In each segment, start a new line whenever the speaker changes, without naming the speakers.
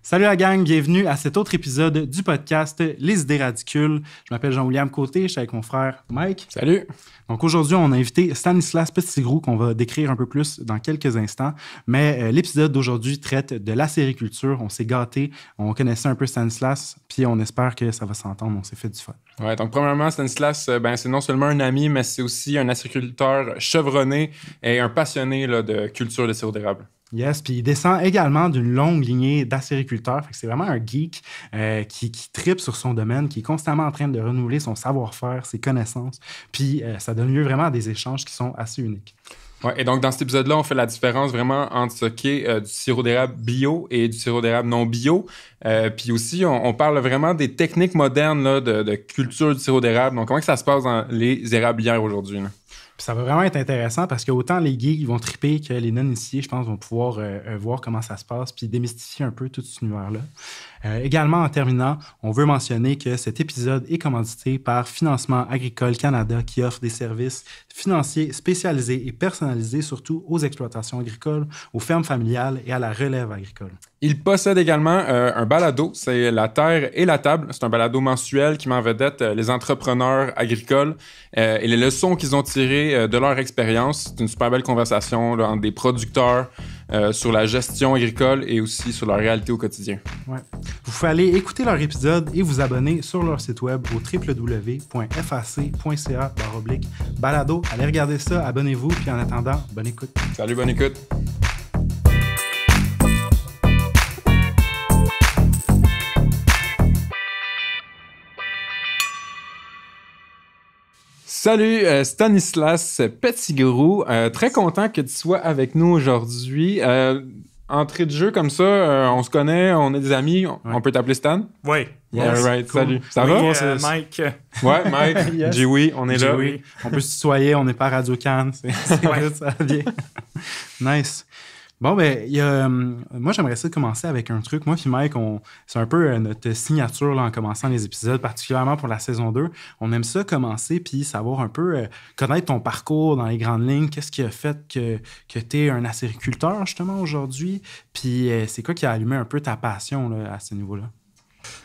Salut la gang, bienvenue à cet autre épisode du podcast Les idées radicules. Je m'appelle Jean-William Côté, je suis avec mon frère Mike.
Salut!
Donc aujourd'hui, on a invité Stanislas Petitgrou qu'on va décrire un peu plus dans quelques instants. Mais l'épisode d'aujourd'hui traite de l'acériculture. On s'est gâtés, on connaissait un peu Stanislas, puis on espère que ça va s'entendre. On s'est fait du fun.
Ouais, donc premièrement, Stanislas, c'est non seulement un ami, mais c'est aussi un acériculteur chevronné et un passionné là, de culture de sirop d'érable.
Yes, puis il descend également d'une longue lignée d'acériculteurs. Fait que c'est vraiment un geek qui tripe sur son domaine, qui est constamment en train de renouveler son savoir-faire, ses connaissances. Puis ça donne lieu vraiment à des échanges qui sont assez uniques.
Ouais, et donc dans cet épisode-là, on fait la différence vraiment entre ce qu'est du sirop d'érable bio et du sirop d'érable non bio. Puis aussi, on parle vraiment des techniques modernes là, de culture du sirop d'érable. Donc comment que ça se passe dans les érablières aujourd'hui, là?
Puis ça va vraiment être intéressant parce que autant les geeks vont triper que les non-initiés, je pense, vont pouvoir voir comment ça se passe puis démystifier un peu tout cet univers-là. Également, en terminant, on veut mentionner que cet épisode est commandité par Financement Agricole Canada qui offre des services financiers spécialisés et personnalisés surtout aux exploitations agricoles, aux fermes familiales et à la relève agricole.
Il possède également un balado, c'est La Terre et la Table. C'est un balado mensuel qui met en vedette les entrepreneurs agricoles et les leçons qu'ils ont tirées de leur expérience. C'est une super belle conversation là, entre des producteurs sur la gestion agricole et aussi sur leur réalité au quotidien.
Ouais. Vous pouvez aller écouter leur épisode et vous abonner sur leur site web au www.fac.ca/balado. Allez regarder ça, abonnez-vous, puis en attendant, bonne écoute.
Salut, bonne écoute! Salut, Stanislas Petitgrou. Très content que tu sois avec nous aujourd'hui. Entrée de jeu comme ça, on se connaît, on est des amis. On peut t'appeler Stan?
Oui.
Yeah,
Yes,
right.
cool.
Salut. Ça
Oui,
va?
Mike.
Ouais, Mike.
Yes.
Joey, on est là.
Oui, on peut se tutoyer, on n'est pas à Radio-Can. C'est good, ça va bien. Nice. Bon, ben, moi, j'aimerais ça commencer avec un truc. Moi puis Mike, c'est un peu notre signature là, en commençant les épisodes, particulièrement pour la saison 2. On aime ça commencer puis savoir un peu, connaître ton parcours dans les grandes lignes. Qu'est-ce qui a fait que tu es un acériculteur, justement, aujourd'hui? Puis c'est quoi qui a allumé un peu ta passion là, à ce niveau-là?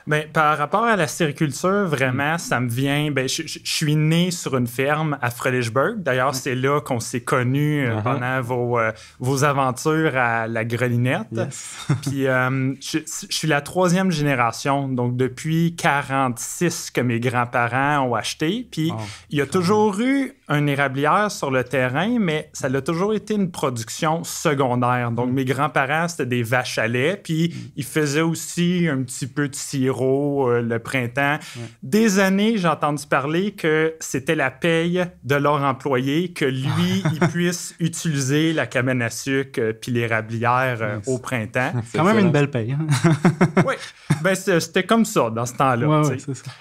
Ben, par rapport à la sériculture, vraiment, ça me vient... Ben, je suis né sur une ferme à Frelichburg. D'ailleurs, c'est là qu'on s'est connus pendant vos aventures à la Grelinette.
Yes.
Puis, je suis la 3e génération, donc depuis 46 que mes grands-parents ont acheté. Puis, il y a toujours eu une érablière sur le terrain, mais ça a toujours été une production secondaire. Donc, mes grands-parents, c'était des vaches à lait, puis ils faisaient aussi un petit peu de sirop le printemps. Des années, j'ai entendu parler que c'était la paye de leur employé que lui, il puisse utiliser la cabane à sucre puis l'érablière au printemps.
C'est quand même une belle paye. Hein?
Oui, ben, c'était comme ça dans ce temps-là.
Ouais, c'est ça.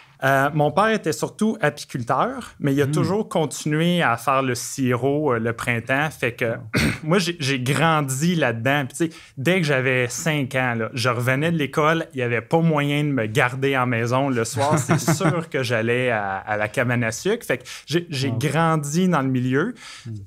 Mon père était surtout apiculteur, mais il a toujours continué à faire le sirop le printemps. Fait que moi, j'ai grandi là-dedans. Puis, dès que j'avais 5 ans, là, je revenais de l'école, il n'y avait pas moyen de me garder en maison le soir. C'est sûr que j'allais à la cabane à sucre. Fait que j'ai grandi dans le milieu.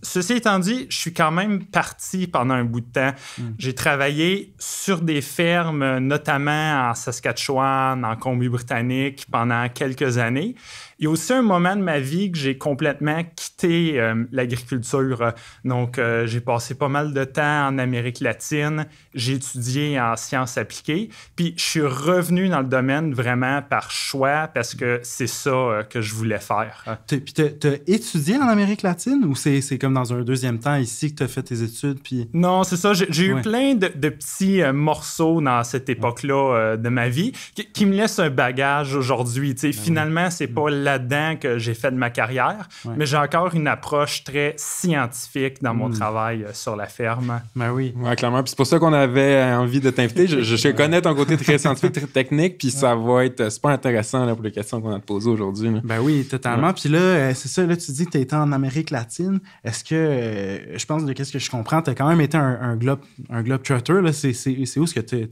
Ceci étant dit, je suis quand même parti pendant un bout de temps. J'ai travaillé sur des fermes, notamment en Saskatchewan, en Colombie-Britannique, pendant quelques années. Il y a aussi un moment de ma vie que j'ai complètement quitté l'agriculture. Donc, j'ai passé pas mal de temps en Amérique latine. J'ai étudié en sciences appliquées. Puis, je suis revenu dans le domaine vraiment par choix parce que c'est ça que je voulais faire.
Puis, t'as étudié en Amérique latine ou c'est comme dans un deuxième temps ici que t'as fait tes études? Puis...
Non, c'est ça. J'ai eu plein de petits morceaux dans cette époque-là de ma vie qui me laissent un bagage aujourd'hui. Finalement, c'est pas là-dedans que j'ai fait de ma carrière, mais j'ai encore une approche très scientifique dans mon travail sur la ferme.
Ben oui.
Ouais, clairement. Puis c'est pour ça qu'on avait envie de t'inviter. Je connais ton côté très scientifique, très technique, puis ça va être super intéressant là, pour les questions qu'on a te posées aujourd'hui. Là.
Ben oui, totalement. Puis là, c'est ça, là, tu dis que tu as été en Amérique latine. Est-ce que, je pense, de qu'est-ce que je comprends, tu as quand même été un globe-trotter. Là. C'est où est-ce que tu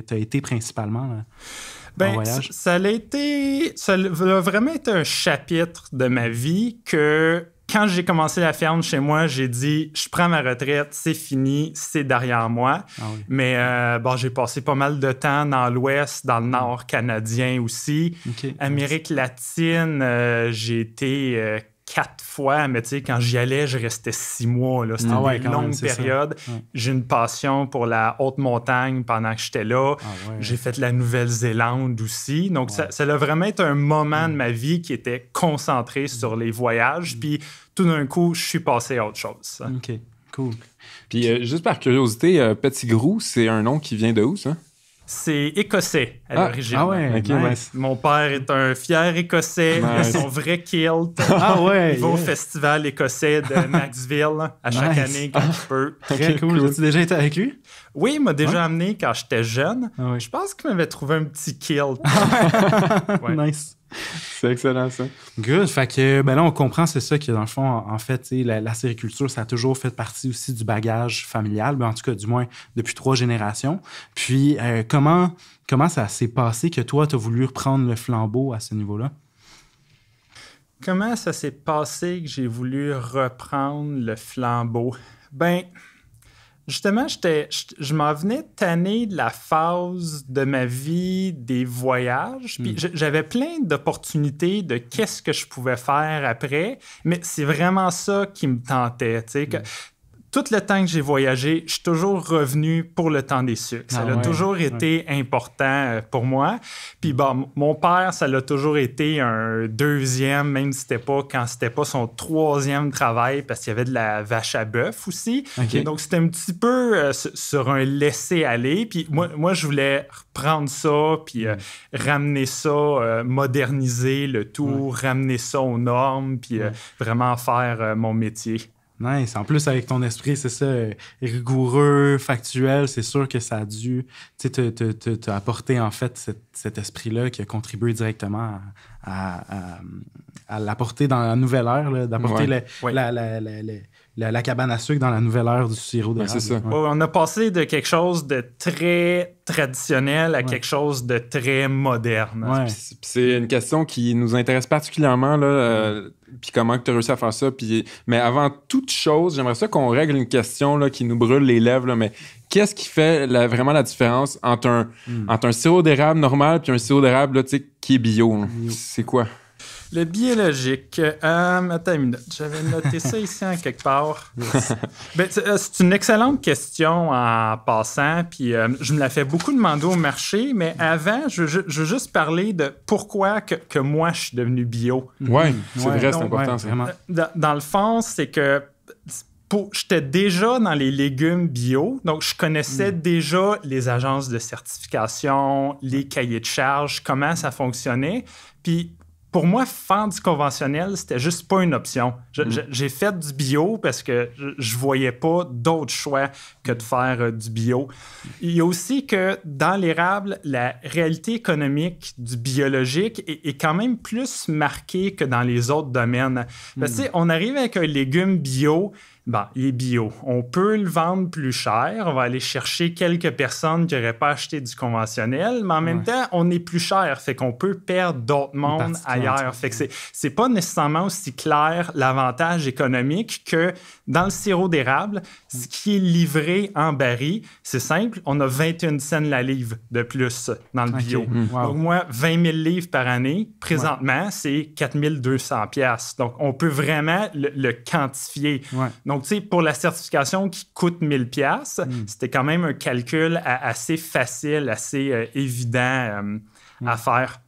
as été principalement? Là?
Ben, ça a vraiment été un chapitre de ma vie que quand j'ai commencé la ferme chez moi, j'ai dit, je prends ma retraite, c'est fini, c'est derrière moi.
Ah oui.
Mais j'ai passé pas mal de temps dans l'Ouest, dans le Nord canadien aussi.
OK.
Amérique latine, j'ai été 4 fois, mais tu sais, quand j'y allais, je restais 6 mois. Là. C'était des longues périodes. Ouais. J'ai une passion pour la haute montagne pendant que j'étais là. J'ai fait la Nouvelle-Zélande aussi. Donc, ça a vraiment été un moment de ma vie qui était concentré sur les voyages. Puis, tout d'un coup, je suis passé à autre chose.
OK, cool.
Puis, juste par curiosité, Petit Grou, c'est un nom qui vient de où, ça?
C'est écossais à l'origine.
Ah ouais,
okay,
nice.
Mon père est un fier écossais. Il a son vrai kilt. Il va au festival écossais de Maxville à chaque année quand il peut.
Très cool. As-tu déjà été avec lui?
Oui, il m'a déjà amené quand j'étais jeune. Je pense qu'il m'avait trouvé un petit kilt.
Nice.
C'est excellent, ça.
Good. Fait que, là, on comprend, c'est ça que, dans le fond, en fait, la sériculture, ça a toujours fait partie aussi du bagage familial, en tout cas, du moins, depuis 3 générations. Puis, comment ça s'est passé que toi, tu as voulu reprendre le flambeau à ce niveau-là?
Comment ça s'est passé que j'ai voulu reprendre le flambeau? Justement, je m'en venais tanner de la phase de ma vie des voyages. Puis j'avais plein d'opportunités de qu'est-ce que je pouvais faire après, mais c'est vraiment ça qui me tentait. Tu sais, tout le temps que j'ai voyagé, je suis toujours revenu pour le temps des sucres. Ça a toujours été important pour moi. Puis mon père, ça l'a toujours été un 2e, même si c'était pas son 3e travail, parce qu'il y avait de la vache à bœuf aussi. Okay. Donc, c'était un petit peu sur un laisser-aller. Puis moi, je voulais reprendre ça, puis ramener ça, moderniser le tout, ramener ça aux normes, puis vraiment faire mon métier.
Nice. En plus, avec ton esprit, c'est ça, rigoureux, factuel, c'est sûr que ça a dû te apporter, en fait, cet esprit-là qui a contribué directement à l'apporter dans la nouvelle ère, là, d'apporter la cabane à sucre dans la nouvelle ère du sirop d'érable.
C'est ça.
On a passé de quelque chose de très traditionnel à quelque chose de très moderne.
C'est une question qui nous intéresse particulièrement, là, puis comment tu as réussi à faire ça. Mais avant toute chose, j'aimerais ça qu'on règle une question là, qui nous brûle les lèvres. Là, mais qu'est-ce qui fait vraiment la différence entre un sirop d'érable normal et un sirop d'érable là, qui est bio? C'est quoi?
Le biologique. Attends une minute. J'avais noté ça ici en quelque part. C'est une excellente question en passant. Puis je me la fais beaucoup demander au marché. Mais avant, je veux juste parler de pourquoi que moi, je suis devenu bio.
Oui, c'est vrai, c'est important.
Vraiment.
Dans le fond, c'est que j'étais déjà dans les légumes bio, donc je connaissais déjà les agences de certification, les cahiers de charges, comment ça fonctionnait. Puis pour moi, faire du conventionnel, c'était juste pas une option. J'ai fait du bio parce que je voyais pas d'autre choix que de faire du bio. Il y a aussi que dans l'érable, la réalité économique du biologique est quand même plus marquée que dans les autres domaines. Parce que on arrive avec un légume bio, il est bio. On peut le vendre plus cher. On va aller chercher quelques personnes qui n'auraient pas acheté du conventionnel, mais en même temps, on est plus cher. Fait qu'on peut perdre d'autres mondes ailleurs. Fait que c'est pas nécessairement aussi clair l'avantage économique que dans le sirop d'érable, ce qui est livré en baril, c'est simple. On a 21 cents la livre de plus dans le bio. Donc moi, 20 000 livres par année, présentement, c'est 4 200 $. Donc, on peut vraiment le quantifier. Donc, tu sais, pour la certification qui coûte 1 000 $, c'était quand même un calcul assez facile, assez évident à faire.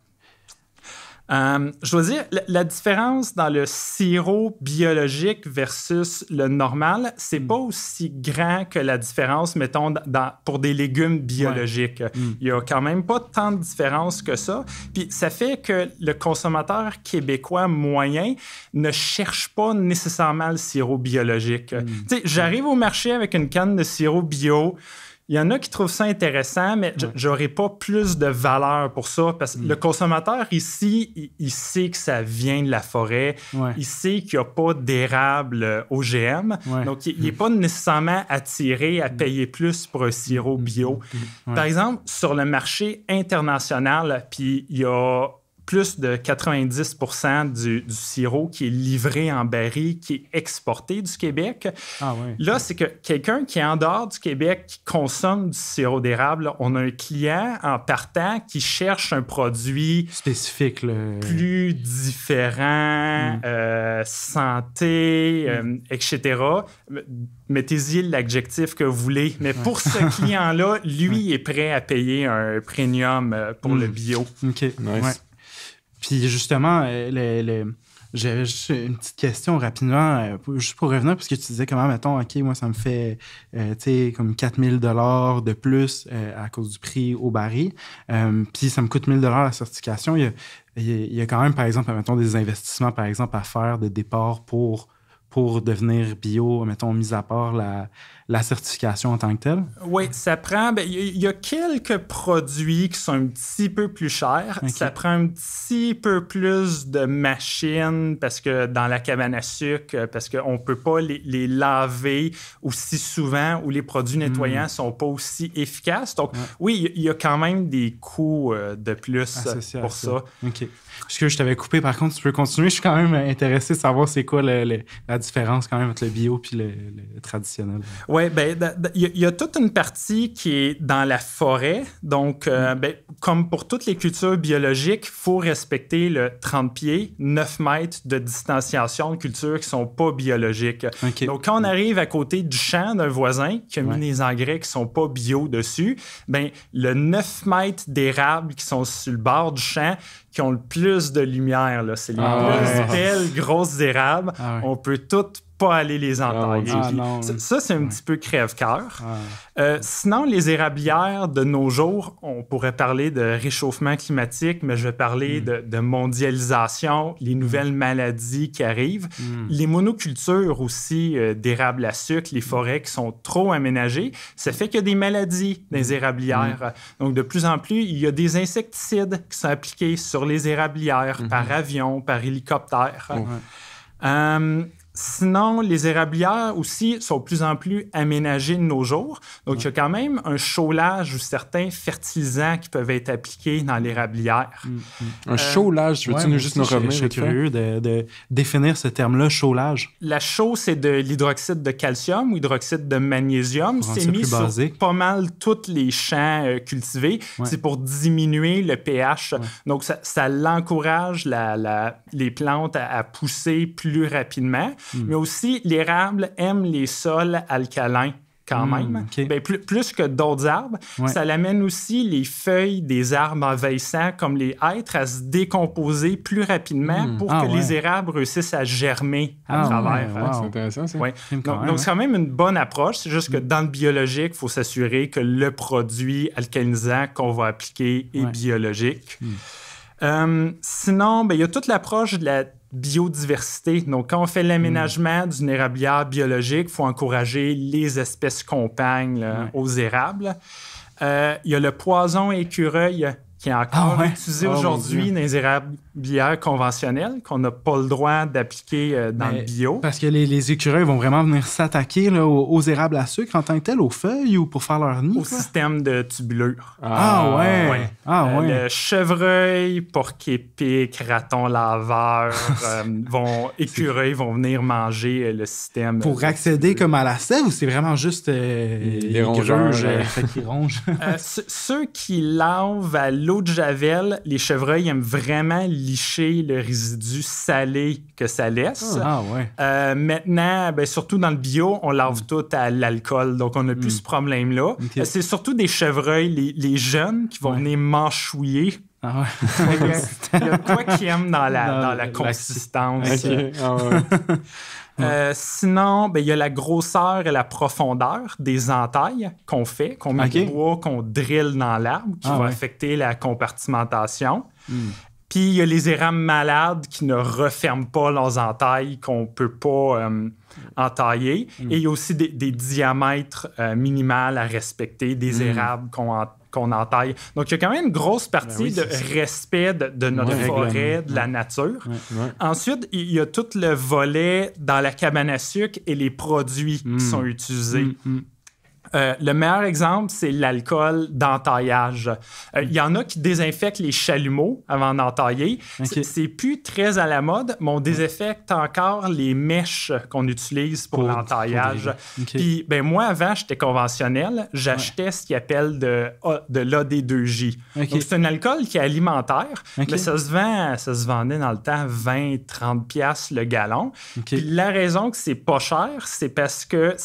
Je dois dire, la différence dans le sirop biologique versus le normal, c'est pas aussi grand que la différence, mettons, pour des légumes biologiques. Il y a quand même pas tant de différence que ça. Puis ça fait que le consommateur québécois moyen ne cherche pas nécessairement le sirop biologique. Tu sais, j'arrive au marché avec une canne de sirop bio. Il y en a qui trouvent ça intéressant, mais j'aurais pas plus de valeur pour ça parce que le consommateur ici, il sait que ça vient de la forêt. Il sait qu'il n'y a pas d'érable OGM. Donc, il n'est pas nécessairement attiré à payer plus pour un sirop bio. Par exemple, sur le marché international, puis il y a plus de 90% du sirop qui est livré en baril, qui est exporté du Québec. Là, c'est que quelqu'un qui est en dehors du Québec, qui consomme du sirop d'érable, on a un client en partant qui cherche un produit
spécifique,
plus différent, santé, etc. Mettez-y l'adjectif que vous voulez. Mais pour ce client-là, lui est prêt à payer un premium pour le bio.
OK, nice. Ouais. Puis justement, j'avais juste une petite question rapidement, juste pour revenir, parce que tu disais comment, mettons, OK, moi, ça me fait, tu sais, comme 4 000 $ de plus à cause du prix au baril. Puis ça me coûte 1 000 $ la certification. Il y a quand même, par exemple, mettons, des investissements, par exemple, à faire de départ pour devenir bio, mettons, mis à part la certification en tant que telle?
Oui, ça prend... Il y a quelques produits qui sont un petit peu plus chers. Okay. Ça prend un petit peu plus de machines parce que dans la cabane à sucre, parce qu'on ne peut pas les laver aussi souvent ou les produits nettoyants ne sont pas aussi efficaces. Donc, oui, il y a quand même des coûts de plus pour ça.
OK. Parce que je t'avais coupé, par contre, tu peux continuer. Je suis quand même intéressé de savoir c'est quoi la différence quand même entre le bio et le traditionnel.
Oui, il y a toute une partie qui est dans la forêt. Donc, comme pour toutes les cultures biologiques, il faut respecter le 30 pieds, 9 mètres de distanciation de cultures qui ne sont pas biologiques. Okay. Donc, quand on arrive à côté du champ d'un voisin qui a mis des engrais qui ne sont pas bio dessus, le 9 mètres d'érable qui sont sur le bord du champ, qui ont le plus de lumière, là. C'est les plus belles grosses érables. On peut toutes pas aller les entailler. Ça, c'est un petit peu crève-cœur. Sinon, les érablières de nos jours, on pourrait parler de réchauffement climatique, mais je vais parler de mondialisation, les nouvelles maladies qui arrivent, les monocultures aussi d'érables à sucre, les forêts qui sont trop aménagées, ça fait qu'il y a des maladies dans les érablières. Donc, de plus en plus, il y a des insecticides qui sont appliqués sur les érablières par avion, par hélicoptère. Sinon, les érablières aussi sont de plus en plus aménagées de nos jours. Donc, il y a quand même un chaulage ou certains fertilisants qui peuvent être appliqués dans l'érablière.
Un chaulage, veux-tu juste nous revenir?
Je suis curieux de définir ce terme-là, chaulage.
La chaux, c'est de l'hydroxyde de calcium ou hydroxyde de magnésium. C'est mis sur pas mal tous les champs cultivés. C'est pour diminuer le pH. Donc, ça l'encourage les plantes à pousser plus rapidement. Mais aussi, l'érable aime les sols alcalins quand même. Okay. Plus que d'autres arbres. Ça l'amène aussi les feuilles des arbres envahissants comme les hêtres à se décomposer plus rapidement pour que les érables réussissent à germer à travers.
C'est intéressant, ça.
Donc, c'est quand même une bonne approche. C'est juste que dans le biologique, il faut s'assurer que le produit alcalinisant qu'on va appliquer est biologique. Sinon, il y a toute l'approche de la biodiversité. Donc, quand on fait l'aménagement d'une érablière biologique, il faut encourager les espèces compagnes aux érables. Il y a le poison écureuil qui est encore utilisé aujourd'hui dans les érablières conventionnelles, qu'on n'a pas le droit d'appliquer dans le bio.
Parce que les écureuils vont vraiment venir s'attaquer là, aux érables à sucre en tant que tel, aux feuilles ou pour faire leur nid?
Au système de tubulure. Le chevreuil, porc-épic, raton laveur, écureuils vont venir manger le système.
Pour accéder comme à la sève ou c'est vraiment juste
les rongeurs
qui rongent?
Ceux qui lavent à l'eau de javel, les chevreuils aiment vraiment licher le résidu salé que ça laisse. Maintenant, surtout dans le bio, on lave tout à l'alcool, donc on n'a plus ce problème-là. C'est surtout des chevreuils, les jeunes, qui vont venir mâchouiller. Il y a quoi qu'ils aiment dans la consistance. Sinon, il y a la grosseur et la profondeur des entailles qu'on fait, qu'on met du bois, qu'on drille dans l'arbre, qui va affecter la compartimentation. Puis, il y a les érables malades qui ne referment pas leurs entailles, qu'on ne peut pas entailler. Et il y a aussi des diamètres minimales à respecter, des érables qu'on entaille. Donc, il y a quand même une grosse partie de respect de notre forêt, de la nature. Ensuite, il y a tout le volet dans la cabane à sucre et les produits qui sont utilisés. Le meilleur exemple, c'est l'alcool d'entaillage. Il y en a qui désinfectent les chalumeaux avant d'entailler.
Okay.
C'est plus très à la mode, mais on désinfecte encore les mèches qu'on utilise pour l'entaillage.
Okay.
Puis, ben moi, avant, j'étais conventionnel. J'achetais ce qu'ils appellent de l'AD2J.
Okay.
Donc, c'est un alcool qui est alimentaire,
Okay.
mais ça se vendait dans le temps 20-30$ le gallon.
Okay.
Puis la raison que c'est pas cher, c'est parce que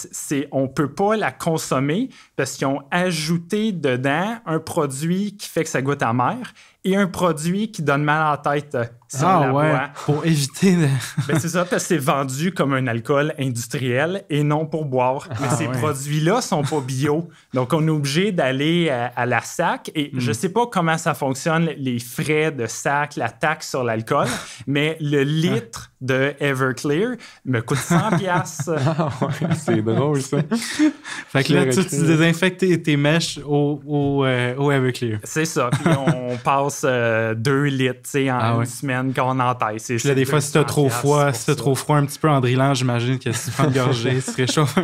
on peut pas la consommer parce qu'ils ont ajouté dedans un produit qui fait que ça goûte amer et un produit qui donne mal à la tête si on la boit.
Pour éviter de...
Ben c'est ça, parce que c'est vendu comme un alcool industriel et non pour boire. Mais ces produits-là sont pas bio. Donc, on est obligé d'aller à la SAC et je sais pas comment ça fonctionne, les frais de SAC, la taxe sur l'alcool, mais le litre de Everclear me coûte 100$.
C'est drôle, ça.
Fait que là, tu désinfectes tes mèches au Everclear.
C'est ça. Puis on passe 2 litres en une semaine qu'on entaille.
Puis là, des fois, si t'as trop froid, un petit peu en drillant, j'imagine que si tu prends une gorgée, tu te réchauffes.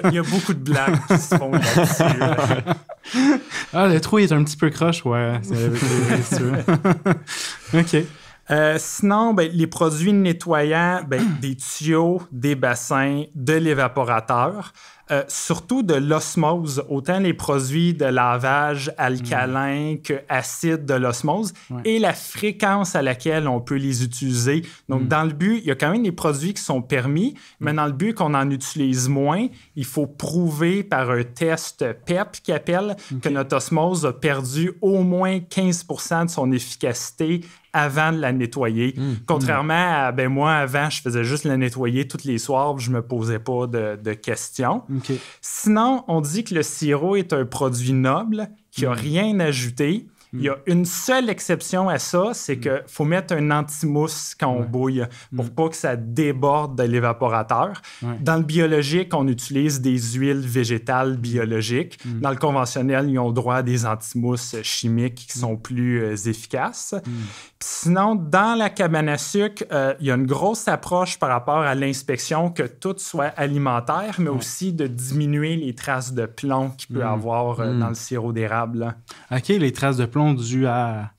Il y a beaucoup de blagues qui se font là-dessus.
Le trou est un petit peu croche, ouais. C'est sûr. OK.
Sinon, les produits nettoyants, des tuyaux, des bassins, de l'évaporateur, surtout de l'osmose, autant les produits de lavage alcalin que acide de l'osmose et la fréquence à laquelle on peut les utiliser. Donc, dans le but, il y a quand même des produits qui sont permis, mais dans le but qu'on en utilise moins, il faut prouver par un test PEP qui appelle que notre osmose a perdu au moins 15% de son efficacité avant de la nettoyer. Contrairement à, moi, avant, je faisais juste la nettoyer tous les soirs, je me posais pas de questions.
Okay.
Sinon, on dit que le sirop est un produit noble qui n'a rien ajouté. Il y a une seule exception à ça, c'est qu'il faut mettre un anti-mousse quand on bouille pour pas que ça déborde de l'évaporateur. Dans le biologique, on utilise des huiles végétales biologiques. Dans le conventionnel, ils ont le droit à des anti-mousses chimiques qui sont plus efficaces. Sinon, dans la cabane à sucre, il y a une grosse approche par rapport à l'inspection que tout soit alimentaire, mais aussi de diminuer les traces de plomb qu'il peut y avoir dans le sirop d'érable.
OK, les traces de plomb dues à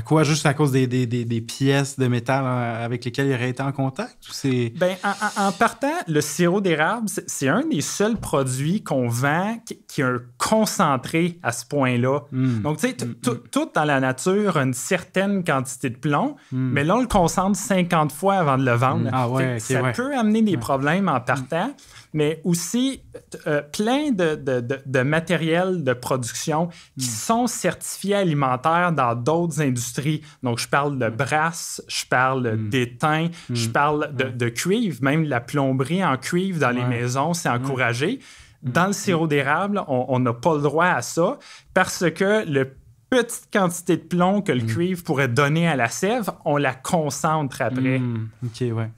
quoi? Juste à cause des pièces de métal avec lesquelles il aurait été en contact? Ou c'est...
En partant, le sirop d'érable, c'est un des seuls produits qu'on vend qui a un concentré à ce point-là. Donc, tu sais, tout dans la nature a une certaine quantité de plomb, mais là, on le concentre 50 fois avant de le vendre. Ça peut amener des problèmes en partant, mais aussi plein de matériel de production qui sont certifiés alimentaires dans d'autres industries. Donc, je parle de brasse, je parle d'étain, je parle de cuivre. Même la plomberie en cuivre dans les maisons, c'est encouragé. Dans le sirop d'érable, on n'a pas le droit à ça parce que le petite quantité de plomb que le cuivre pourrait donner à la sève, on la concentre après.
OK, ouais.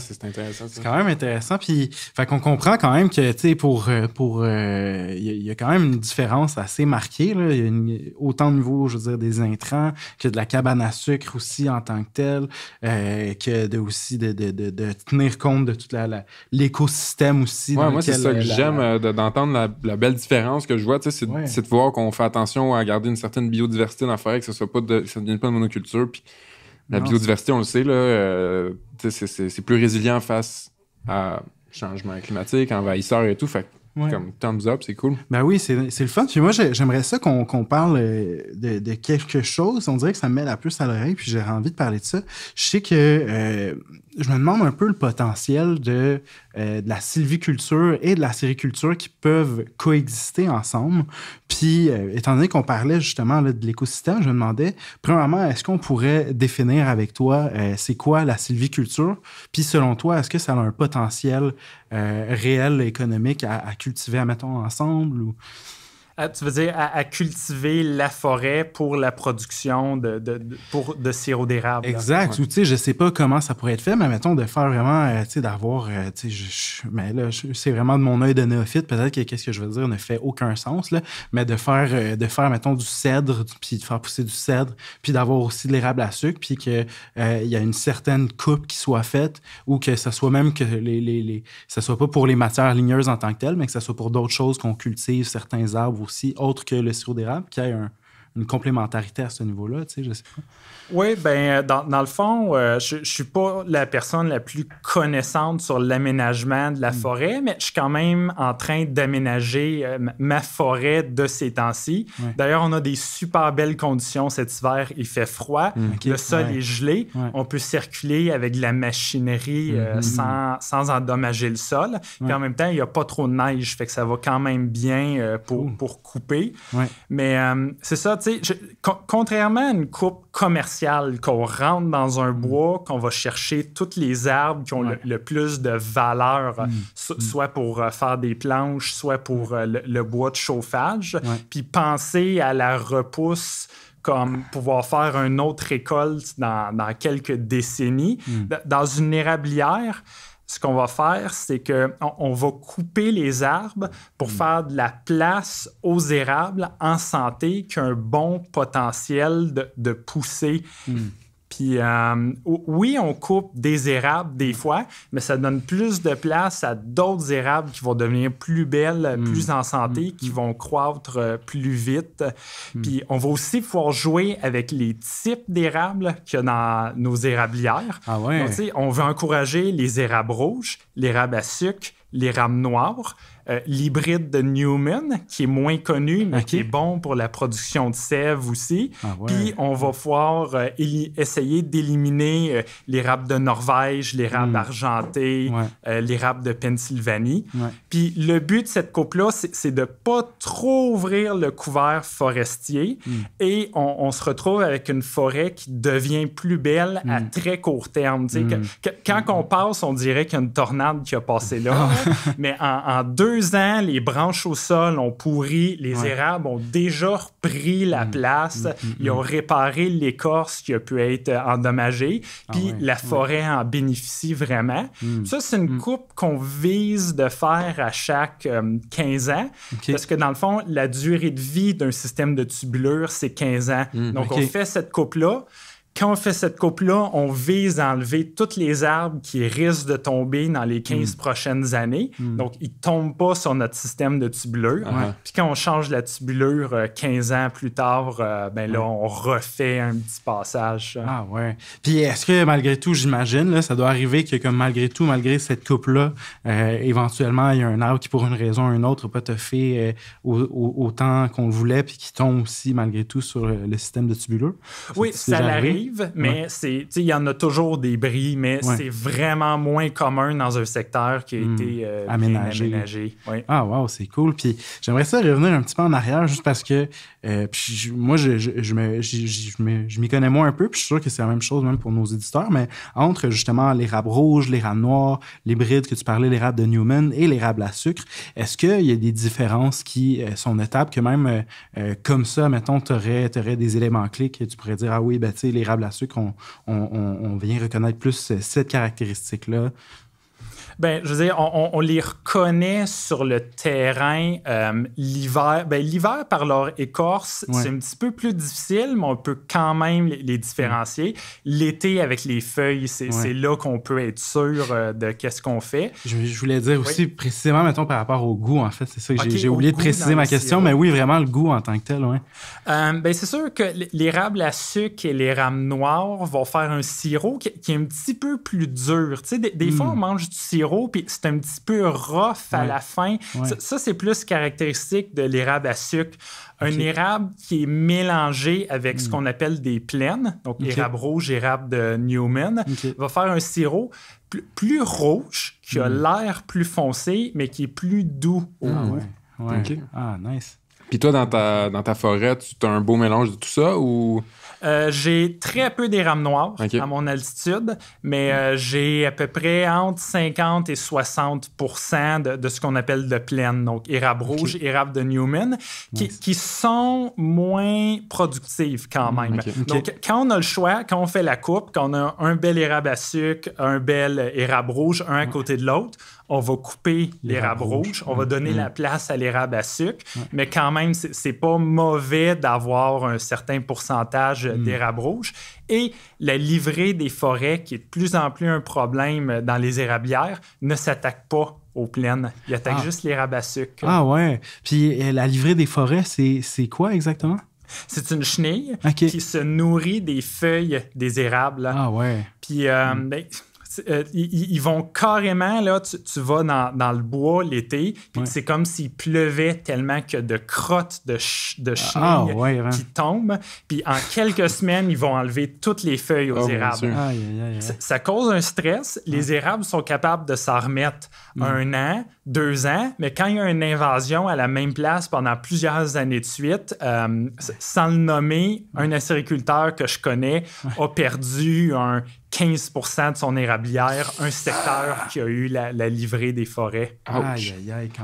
C'est intéressant. Ça.
C'est quand même intéressant. Puis, fait qu'on comprend quand même que, tu sais, il y a quand même une différence assez marquée. Là. Il y a autant au niveau, je veux dire, des intrants que de la cabane à sucre aussi en tant que telle, que aussi de tenir compte de tout l'écosystème aussi.
Ouais, moi, c'est ça que j'aime d'entendre la belle différence que je vois. Tu sais, c'est de voir qu'on fait attention à garder une certaine biodiversité dans la forêt, que ça ne devienne pas une monoculture. Puis, la biodiversité, on le sait, là, c'est plus résilient face à changement climatique, envahisseurs et tout. Fait comme thumbs up, c'est cool.
Ben oui, c'est le fun. Puis moi, j'aimerais ça qu'on parle de quelque chose. On dirait que ça me met la puce à l'oreille, puis j'aurais envie de parler de ça. Je sais que je me demande un peu le potentiel de la sylviculture et de la sériculture qui peuvent coexister ensemble. Puis, étant donné qu'on parlait justement là, de l'écosystème, je me demandais, premièrement, est-ce qu'on pourrait définir avec toi c'est quoi la sylviculture? Puis, selon toi, est-ce que ça a un potentiel réel économique à cultiver, admettons, ensemble? Ou...
Tu veux dire à cultiver la forêt pour la production de sirop d'érable.
Exact. Ou tu sais, je sais pas comment ça pourrait être fait, mais mettons de faire vraiment, tu sais, d'avoir, tu sais, mais là, c'est vraiment de mon œil de néophyte. Peut-être que qu'est-ce que je veux dire ne fait aucun sens, là, mais de faire, mettons, du cèdre, puis de faire pousser du cèdre, puis d'avoir aussi de l'érable à sucre, puis que il y a une certaine coupe qui soit faite, ou que ce soit même que ça soit pas pour les matières ligneuses en tant que telles, mais que ça soit pour d'autres choses qu'on cultive, certains arbres aussi, autres que le sirop d'érable, qu'il y ait une complémentarité à ce niveau-là, tu sais, je sais pas.
Oui, ben dans le fond, je suis pas la personne la plus connaissante sur l'aménagement de la forêt, mais je suis quand même en train d'aménager ma forêt de ces temps-ci. Ouais. D'ailleurs, on a des super belles conditions cet hiver. Il fait froid, le sol est gelé. Ouais. On peut circuler avec de la machinerie sans endommager le sol. Puis en même temps, il n'y a pas trop de neige, fait que ça va quand même bien pour couper. Ouais. Mais c'est ça, tu sais, contrairement à une coupe commerciale, qu'on rentre dans un bois, qu'on va chercher tous les arbres qui ont le plus de valeur, soit pour faire des planches, soit pour le bois de chauffage, puis penser à la repousse comme pouvoir faire une autre récolte dans quelques décennies. Dans une érablière, ce qu'on va faire, c'est qu'on va couper les arbres pour faire de la place aux érables en santé qui ont un bon potentiel de pousser. Puis, oui, on coupe des érables des fois, mais ça donne plus de place à d'autres érables qui vont devenir plus belles, plus en santé, qui vont croître plus vite. Puis, on va aussi pouvoir jouer avec les types d'érables qu'il y a dans nos érablières. Ah ouais. Donc, tu sais, on veut encourager les érables rouges, l'érable à sucre, l'érable noir, l'hybride de Newman, qui est moins connu, mais qui est bon pour la production de sève aussi. Ah ouais. Puis, on va pouvoir essayer d'éliminer l'érable de Norvège, l'érable argenté, l'érable de Pennsylvanie. Ouais. Puis, le but de cette coupe-là, c'est de ne pas trop ouvrir le couvert forestier et on se retrouve avec une forêt qui devient plus belle à très court terme. Quand on passe, on dirait qu'il y a une tornade qui a passé là. Mais en 2 ans, les branches au sol ont pourri, les érables ont déjà repris la place, ils ont réparé l'écorce qui a pu être endommagée, puis la forêt en bénéficie vraiment. Ça, c'est une coupe qu'on vise de faire à chaque 15 ans, parce que dans le fond, la durée de vie d'un système de tubulure, c'est 15 ans. Donc, on fait cette coupe-là. Quand on fait cette coupe-là, on vise à enlever tous les arbres qui risquent de tomber dans les 15 prochaines années. Donc, ils ne tombent pas sur notre système de tubulure. Puis quand on change la tubulure 15 ans plus tard, ben là, on refait un petit passage.
Ah ouais. Puis est-ce que malgré tout, j'imagine, là, ça doit arriver que comme malgré tout, malgré cette coupe-là, éventuellement, il y a un arbre qui, pour une raison ou une autre, n'a pas fait autant qu'on le voulait, puis qui tombe aussi, malgré tout, sur le système de tubulure?
Oui, ça l'arrive. Mais il y en a toujours des bris, mais c'est vraiment moins commun dans un secteur qui a été aménagé. Ouais.
Ah, wow, c'est cool. Puis j'aimerais ça revenir un petit peu en arrière, juste parce que moi, je m'y connais moins un peu, puis je suis sûr que c'est la même chose même pour nos éditeurs, mais entre justement l'érable rouge, l'érable noir, l'hybride que tu parlais, l'érable de Newman et l'érable à sucre, est-ce qu'il y a des différences qui sont notables, que même comme ça, mettons, tu aurais des éléments clés que tu pourrais dire, ah oui, ben tu sais, l'érable à sucre, on vient reconnaître plus cette caractéristique-là?
Ben, je veux dire, on les reconnaît sur le terrain l'hiver. Ben, l'hiver, par leur écorce, c'est un petit peu plus difficile, mais on peut quand même les différencier. L'été, avec les feuilles, c'est là qu'on peut être sûr de qu'est-ce qu'on fait.
Je voulais dire aussi précisément, mettons, par rapport au goût, en fait. C'est ça que j'ai oublié de préciser ma question, mais oui, vraiment, le goût en tant que tel,
ben, c'est sûr que l'érable à sucre et l'érable noir vont faire un sirop qui est un petit peu plus dur. Tu sais, des fois, on mange du sirop, puis c'est un petit peu rough à la fin. Ça, c'est plus caractéristique de l'érable à sucre. Un érable qui est mélangé avec ce qu'on appelle des plaines, donc érable rouge, érable de Newman, va faire un sirop plus rouge, qui a l'air plus foncé, mais qui est plus doux au goût.
Ah, nice.
Puis toi, dans ta forêt, tu as un beau mélange de tout ça ou...
J'ai très peu d'érables noires à mon altitude, mais j'ai à peu près entre 50 et 60% de ce qu'on appelle de plaine. Donc, érables rouges, érables de Newman, qui sont moins productives quand même. Donc, quand on a le choix, quand on fait la coupe, quand on a un bel érable à sucre, un bel érable rouge, un à côté de l'autre, on va couper l'érable rouge, on va donner la place à l'érable à sucre, mais quand même, c'est pas mauvais d'avoir un certain pourcentage d'érable rouge. Et la livrée des forêts, qui est de plus en plus un problème dans les érablières, ne s'attaque pas aux plaines. Il attaque juste l'érable à sucre.
Ah ouais. Puis la livrée des forêts, c'est quoi exactement?
C'est une chenille qui se nourrit des feuilles des érables.
Ah ouais.
Puis ils vont carrément, là, tu vas dans le bois l'été, puis c'est comme s'il pleuvait tellement qu'il y a de crottes de chenilles qui tombent. Puis en quelques semaines, ils vont enlever toutes les feuilles aux érables. Ça cause un stress. Les érables sont capables de s'en remettre 1 an, 2 ans, mais quand il y a une invasion à la même place pendant plusieurs années de suite, sans le nommer, un acériculteur que je connais a perdu 15% de son érablière, un secteur qui a eu la livrée des forêts.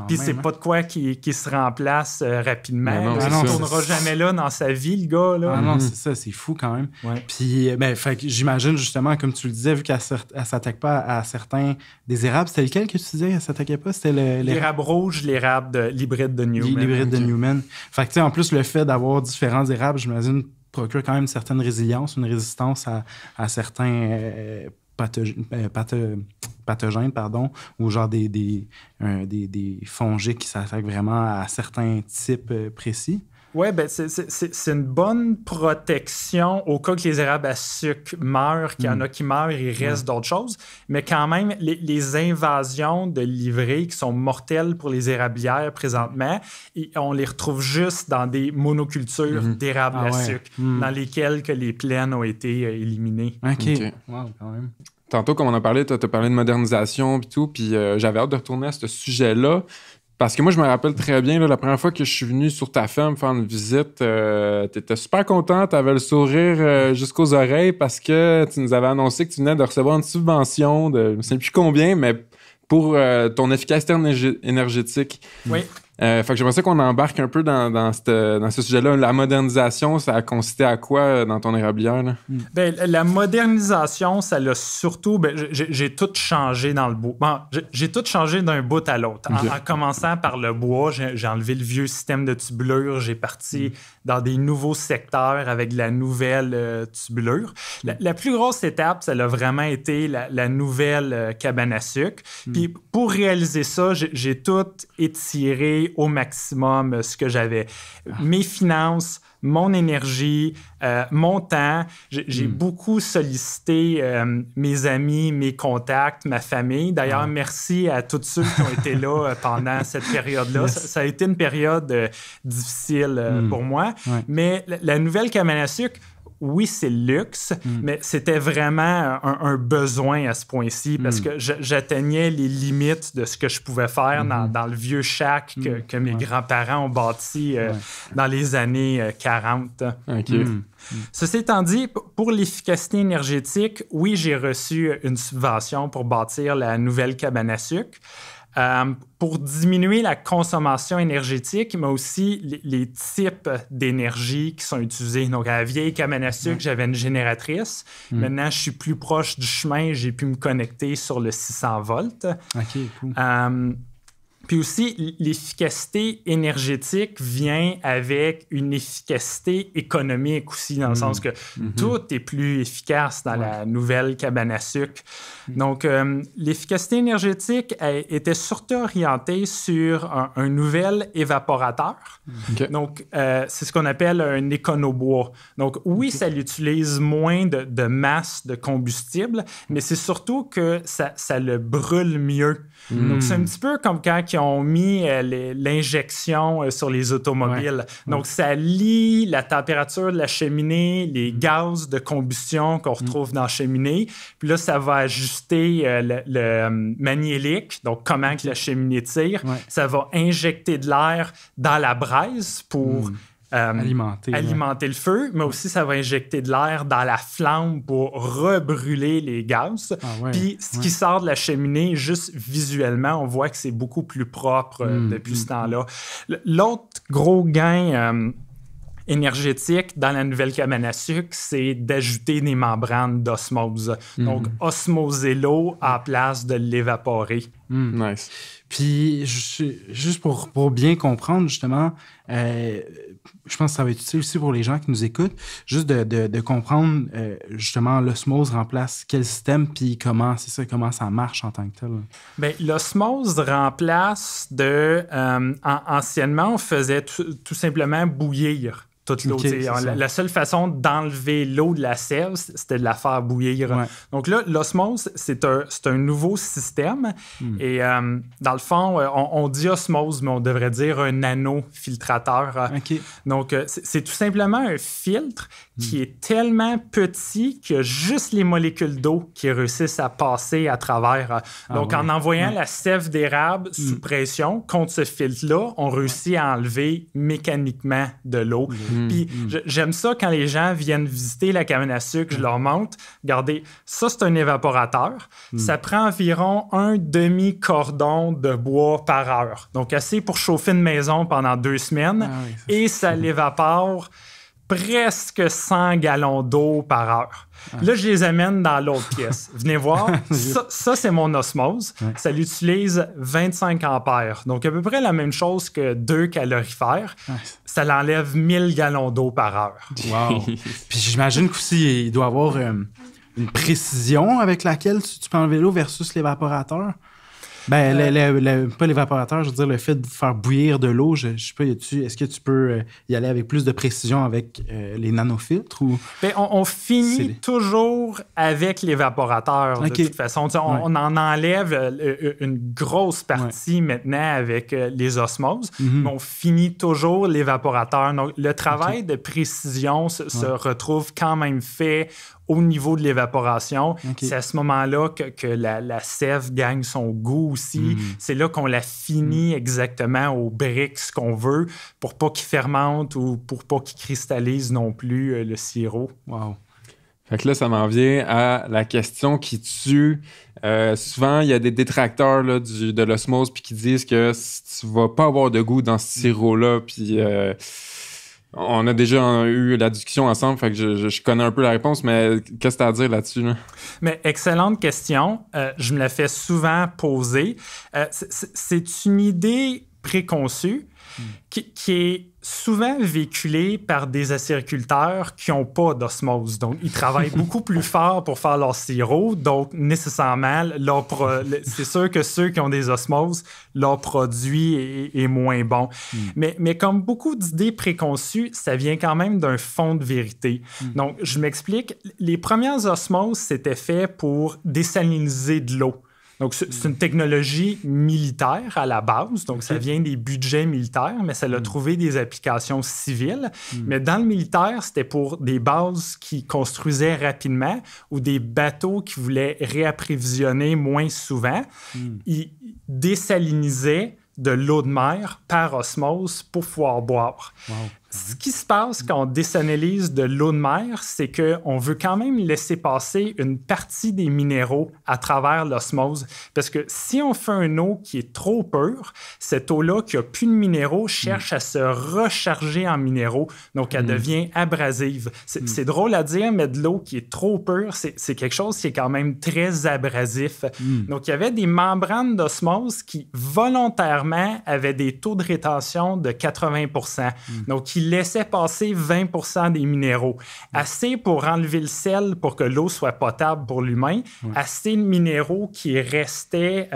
Puis c'est pas de quoi qui se remplace rapidement. Il ne tournera jamais là dans sa vie, le gars. Là.
Ah non, c'est ça, c'est fou quand même. Puis fait que j'imagine justement, comme tu le disais, vu qu'elle ne s'attaque pas à certains des érables, c'était lequel que tu disais qu'elle ne s'attaquait pas? C'était
l'érable rouge, l'hybride de Newman.
L'hybride de Newman. Fait que tu sais, en plus, le fait d'avoir différents érables, j'imagine, procure quand même une certaine résilience, une résistance à certains pathogènes, ou genre des fongiques qui s'attaquent vraiment à certains types précis.
Oui, ben c'est une bonne protection au cas que les érables à sucre meurent, qu'il y en a qui meurent, il reste d'autres choses. Mais quand même, les invasions de livrées qui sont mortelles pour les érablières présentement, on les retrouve juste dans des monocultures d'érables à sucre, dans lesquelles que les plaines ont été éliminées.
OK. Wow, quand même.
Tantôt, comme on a parlé, tu as parlé de modernisation et tout, puis j'avais hâte de retourner à ce sujet-là. Parce que moi, je me rappelle très bien, là, la première fois que je suis venu sur ta ferme faire une visite, t'étais super content, t'avais le sourire jusqu'aux oreilles parce que tu nous avais annoncé que tu venais de recevoir une subvention de je ne sais plus combien, mais pour ton efficacité énergétique.
Oui.
Fait que j'aimerais ça qu'on embarque un peu dans ce sujet-là. La modernisation, ça a consisté à quoi dans ton érablière? Là?
Ben, la modernisation, ça l'a surtout... j'ai tout changé dans le bois. Bon, j'ai tout changé d'un bout à l'autre. En commençant par le bois, j'ai enlevé le vieux système de tubulure. J'ai parti dans des nouveaux secteurs avec de la nouvelle tubulure. La plus grosse étape, ça a vraiment été la nouvelle cabane à sucre. Puis pour réaliser ça, j'ai tout étiré au maximum ce que j'avais. Mes finances, mon énergie, mon temps. J'ai beaucoup sollicité mes amis, mes contacts, ma famille. D'ailleurs, merci à tous ceux qui ont été là pendant cette période-là. Ça a été une période difficile pour moi. Mais la nouvelle cabane à sucre, oui, c'est le luxe, mais c'était vraiment un besoin à ce point-ci parce que j'atteignais les limites de ce que je pouvais faire dans le vieux shack que mes grands-parents ont bâti dans les années 40. Ceci étant dit, pour l'efficacité énergétique, oui, j'ai reçu une subvention pour bâtir la nouvelle cabane à sucre. Pour diminuer la consommation énergétique, mais aussi les types d'énergie qui sont utilisés. Donc, à la vieille cabane à sucre, j'avais une génératrice. Maintenant, je suis plus proche du chemin. J'ai pu me connecter sur le 600 volts.
OK, cool.
Puis aussi, l'efficacité énergétique vient avec une efficacité économique aussi, dans le sens que tout est plus efficace dans la nouvelle cabane à sucre. Donc, l'efficacité énergétique était surtout orientée sur un nouvel évaporateur. Donc, c'est ce qu'on appelle un éconobois. Donc, oui, ça utilise moins de masse de combustible, mais c'est surtout que ça le brûle mieux. Donc, c'est un petit peu comme quand ils ont mis l'injection sur les automobiles. Donc, ça lie la température de la cheminée, les gaz de combustion qu'on retrouve dans la cheminée. Puis là, ça va ajuster le magnélique, donc comment que la cheminée tire. Ça va injecter de l'air dans la braise pour
alimenter
le feu, mais aussi ça va injecter de l'air dans la flamme pour rebrûler les gaz. Puis ce qui sort de la cheminée, juste visuellement, on voit que c'est beaucoup plus propre depuis ce temps-là. L'autre gros gain énergétique dans la nouvelle cabane à sucre, c'est d'ajouter des membranes d'osmose. Donc, osmoser l'eau à la place de l'évaporer.
Nice.
Puis, juste pour bien comprendre, justement, je pense que ça va être utile aussi pour les gens qui nous écoutent, juste de comprendre, justement, l'osmose remplace quel système, puis comment ça marche en tant que tel.
Bien, l'osmose remplace anciennement, on faisait tout simplement bouillir toute l'eau. La seule façon d'enlever l'eau de la sève, c'était de la faire bouillir. Ouais. Donc là, l'osmose, c'est un nouveau système. Et dans le fond, on dit osmose, mais on devrait dire un nanofiltrateur. Donc, c'est tout simplement un filtre qui est tellement petit qu'il y a juste les molécules d'eau qui réussissent à passer à travers. Donc, en envoyant la sève d'érable sous pression contre ce filtre-là, on réussit à enlever mécaniquement de l'eau. Puis j'aime ça quand les gens viennent visiter la cabane à sucre, je leur montre. Regardez, ça, c'est un évaporateur. Ça prend environ un demi-cordon de bois par heure. Donc, assez pour chauffer une maison pendant 2 semaines. Et ça l'évapore presque 100 gallons d'eau par heure. Là, je les amène dans l'autre pièce. Venez voir. Ça, c'est mon osmose. Ça l'utilise 25 ampères. Donc, à peu près la même chose que 2 calorifères. Ça l'enlève 1000 gallons d'eau par heure.
Wow! Puis j'imagine qu'aussi, il doit y avoir une précision avec laquelle tu peux enlever l'eau versus l'évaporateur. Ben, pas l'évaporateur, je veux dire, le fait de faire bouillir de l'eau, je sais pas, est-ce que tu peux y aller avec plus de précision avec les nanofiltres? Ou...
Ben, on finit toujours avec l'évaporateur, de toute façon. On en enlève une grosse partie maintenant avec les osmoses, mais on finit toujours l'évaporateur. Donc, le travail de précision se retrouve quand même fait au niveau de l'évaporation. C'est à ce moment-là que la sève gagne son goût aussi. C'est là qu'on la finit exactement aux briques qu'on veut pour pas qu'il fermente ou pour pas qu'il cristallise non plus le sirop.
Wow.
Fait que là, ça m'en vient à la question qui tue. Souvent, il y a des détracteurs là, de l'osmose puis qui disent que tu vas pas avoir de goût dans ce sirop-là. Puis... on a déjà eu la discussion ensemble, fait que je connais un peu la réponse, mais qu'est-ce que tu as à dire là-dessus? Là?
Mais excellente question. Je me la fais souvent poser. C'est une idée préconçue qui est souvent véhiculée par des acériculteurs qui n'ont pas d'osmose. Donc, ils travaillent beaucoup plus fort pour faire leur sirop. Donc, nécessairement, c'est sûr que ceux qui ont des osmoses, leur produit est moins bon. Mais comme beaucoup d'idées préconçues, ça vient quand même d'un fond de vérité. Donc, je m'explique. Les premières osmoses, c'était fait pour désaliniser de l'eau. Donc, c'est une technologie militaire à la base. Donc, ça vient des budgets militaires, mais ça a trouvé des applications civiles. Mais dans le militaire, c'était pour des bases qui construisaient rapidement ou des bateaux qui voulaient réapprévisionner moins souvent. Ils désalinisaient de l'eau de mer par osmose pour pouvoir boire. Wow. Ce qui se passe quand on désalinize de l'eau de mer, c'est qu'on veut quand même laisser passer une partie des minéraux à travers l'osmose. Parce que si on fait une eau qui est trop pure, cette eau-là qui n'a plus de minéraux cherche à se recharger en minéraux. Donc, elle devient abrasive. C'est drôle à dire, mais de l'eau qui est trop pure, c'est quelque chose qui est quand même très abrasif. Donc, il y avait des membranes d'osmose qui, volontairement, avaient des taux de rétention de 80%. Donc, qui laissait passer 20% des minéraux. Assez pour enlever le sel pour que l'eau soit potable pour l'humain, assez de minéraux qui restaient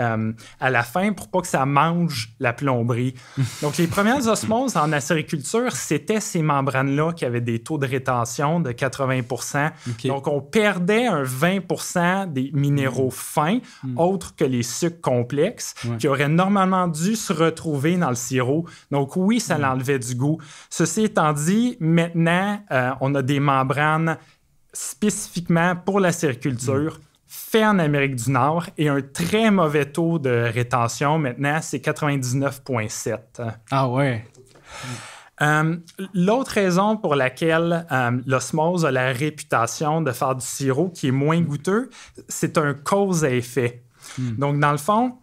à la fin pour pas que ça mange la plomberie. Donc, les premières osmoses en acériculture, c'était ces membranes-là qui avaient des taux de rétention de 80%. Donc, on perdait un 20% des minéraux fins, autres que les sucres complexes, qui auraient normalement dû se retrouver dans le sirop. Donc, oui, ça l'enlevait du goût. Ceci étant dit, maintenant, on a des membranes spécifiquement pour la sériculture, fait en Amérique du Nord et un très mauvais taux de rétention. Maintenant, c'est 99,7.
Ah ouais?
L'autre raison pour laquelle l'osmose a la réputation de faire du sirop qui est moins goûteux, c'est un cause à effet. Donc, dans le fond,